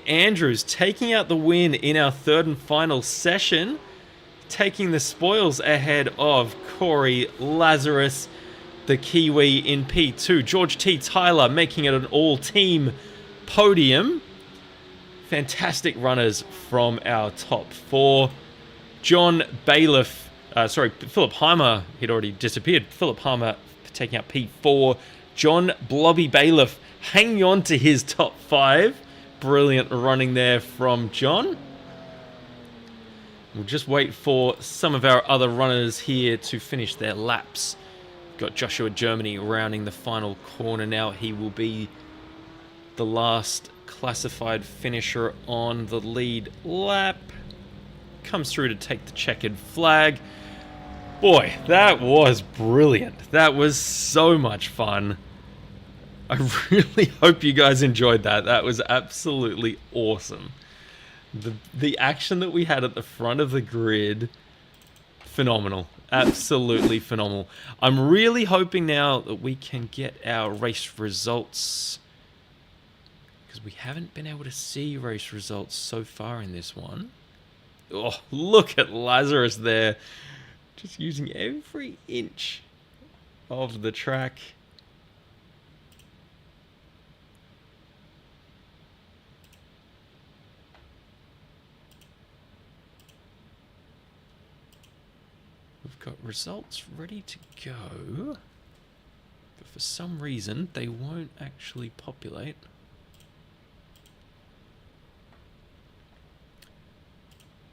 Andrews taking out the win in our third and final session, taking the spoils ahead of Corey Lazarus, the Kiwi in P2. George T. Tyler making it an all-team podium. Fantastic runners from our top 4. Philip Heimer, he'd already disappeared. Philip Heimer taking out P4. John Blobby Bailiff hanging on to his top 5. Brilliant running there from John. We'll just wait for some of our other runners here to finish their laps. Got Joshua Germany rounding the final corner now. He will be the last classified finisher on the lead lap. Comes through to take the checkered flag. Boy, that was brilliant. That was so much fun. I really hope you guys enjoyed that. That was absolutely awesome. The action that we had at the front of the grid, phenomenal. Absolutely phenomenal. I'm really hoping now that we can get our race results, because we haven't been able to see race results so far in this one. Oh, look at Lazarus there. Just using every inch of the track. We've got results ready to go, but for some reason they won't actually populate.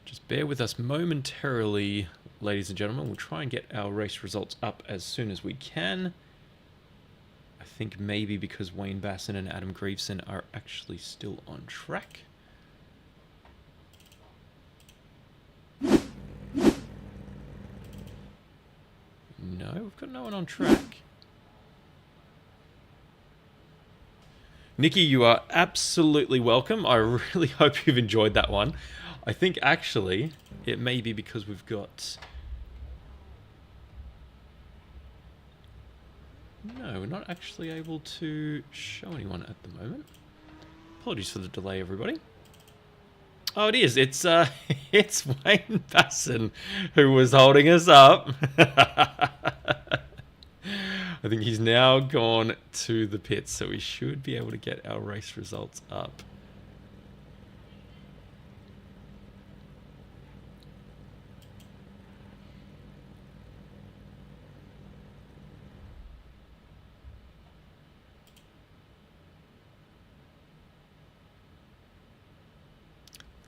Just bear with us momentarily, ladies and gentlemen. We'll try and get our race results up as soon as we can. I think maybe because Wayne Basson and Adam Greaveson are actually still on track. No, we've got no one on track. Nikki, you are absolutely welcome. I really hope you've enjoyed that one. I think actually it may be because we've got... No, we're not actually able to show anyone at the moment. Apologies for the delay, everybody. Oh, it is. It's it's Wayne Basson who was holding us up. I think he's now gone to the pits, so we should be able to get our race results up.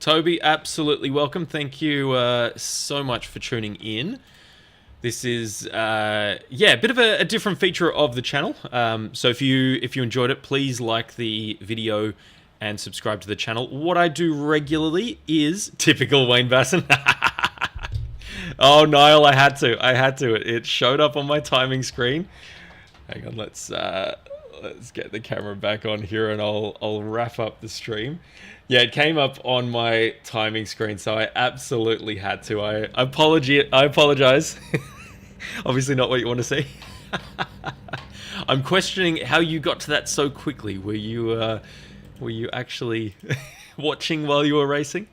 Toby, absolutely welcome. Thank you so much for tuning in. This is, a bit of a different feature of the channel. So if you enjoyed it, please like the video and subscribe to the channel. What I do regularly is typical Wayne Basson. Oh, Niall, I had to. It showed up on my timing screen. Hang on, let's get the camera back on here, and I'll wrap up the stream. Yeah, it came up on my timing screen, so I absolutely had to. I apologize. Obviously not what you want to see. I'm questioning how you got to that so quickly. Were you actually watching while you were racing?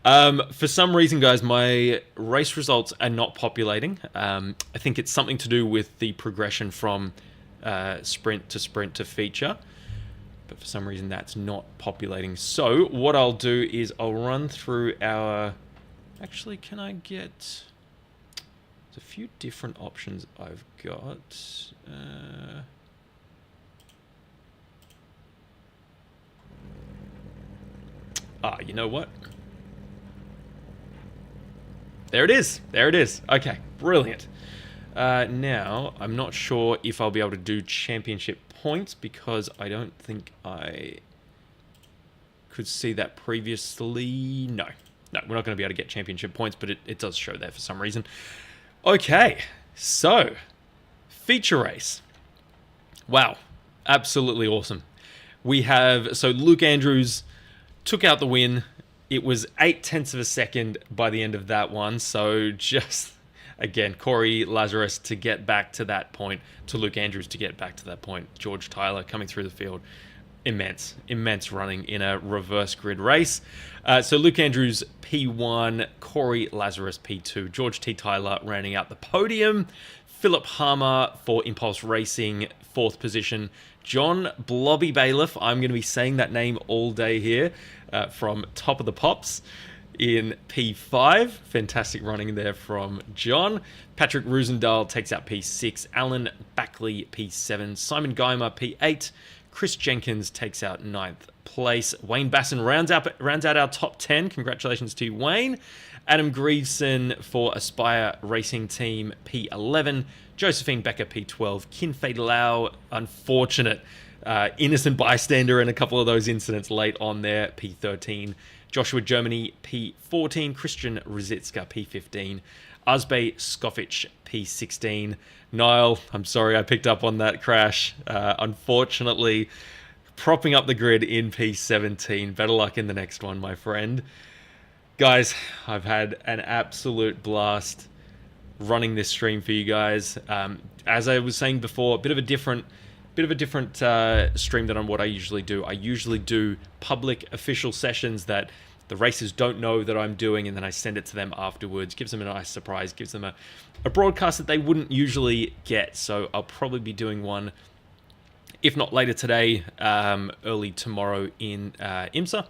For some reason, guys, my race results are not populating. I think it's something to do with the progression from sprint to feature. But for some reason, that's not populating. So what I'll do is I'll run through our... Actually, can I get... There's a few different options I've got. You know what? There it is. There it is. Okay, brilliant. Now, I'm not sure if I'll be able to do championship points because I don't think I could see that previously. No, we're not going to be able to get championship points, but it does show there for some reason. Okay, so feature race. Wow, absolutely awesome. We have, so Luke Andrews took out the win. It was 0.8 of a second by the end of that one. So just, again, Corey Lazarus to get back to that point, to Luke Andrews to get back to that point. George Tyler coming through the field. Immense running in a reverse grid race. So Luke Andrews P1, Corey Lazarus P2, George T. Tyler rounding out the podium. Philip Harmer for Impulse Racing, 4th position. John Blobby Bailiff, I'm going to be saying that name all day here, from Top of the Pops in P5. Fantastic running there from John. Patrick Roosendahl takes out P6. Alan Backley P7. Simon Geimer P8. Chris Jenkins takes out 9th place. Wayne Basson rounds out our top 10. Congratulations to Wayne. Adam Grieveson for Aspire Racing Team P11. Josephine Becker P12. Kin Fei Lau, unfortunate innocent bystander in a couple of those incidents late on there, P13. Joshua Germany P14. Christian Rizitska P15. Azbey Skofic P16. Niall, I'm sorry I picked up on that crash. Unfortunately, propping up the grid in P17. Better luck in the next one, my friend. Guys, I've had an absolute blast running this stream for you guys. As I was saying before, a bit of a different stream than what I usually do. I usually do public official sessions that the racers don't know that I'm doing, and then I send it to them afterwards. Gives them a nice surprise, gives them a broadcast that they wouldn't usually get. So I'll probably be doing one, if not later today, early tomorrow in IMSA.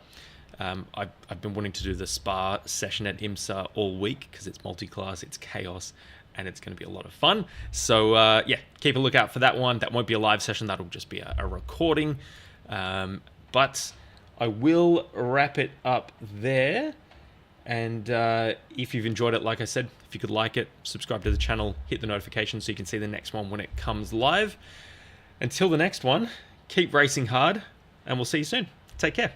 I've been wanting to do the Spa session at IMSA all week because it's multi-class, it's chaos, and it's going to be a lot of fun. So yeah, keep a lookout for that one. That won't be a live session, that'll just be a recording. But I will wrap it up there. And if you've enjoyed it, like I said, if you could like it, subscribe to the channel, hit the notification so you can see the next one when it comes live. Until the next one, keep racing hard, and we'll see you soon. Take care.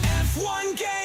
F1 game.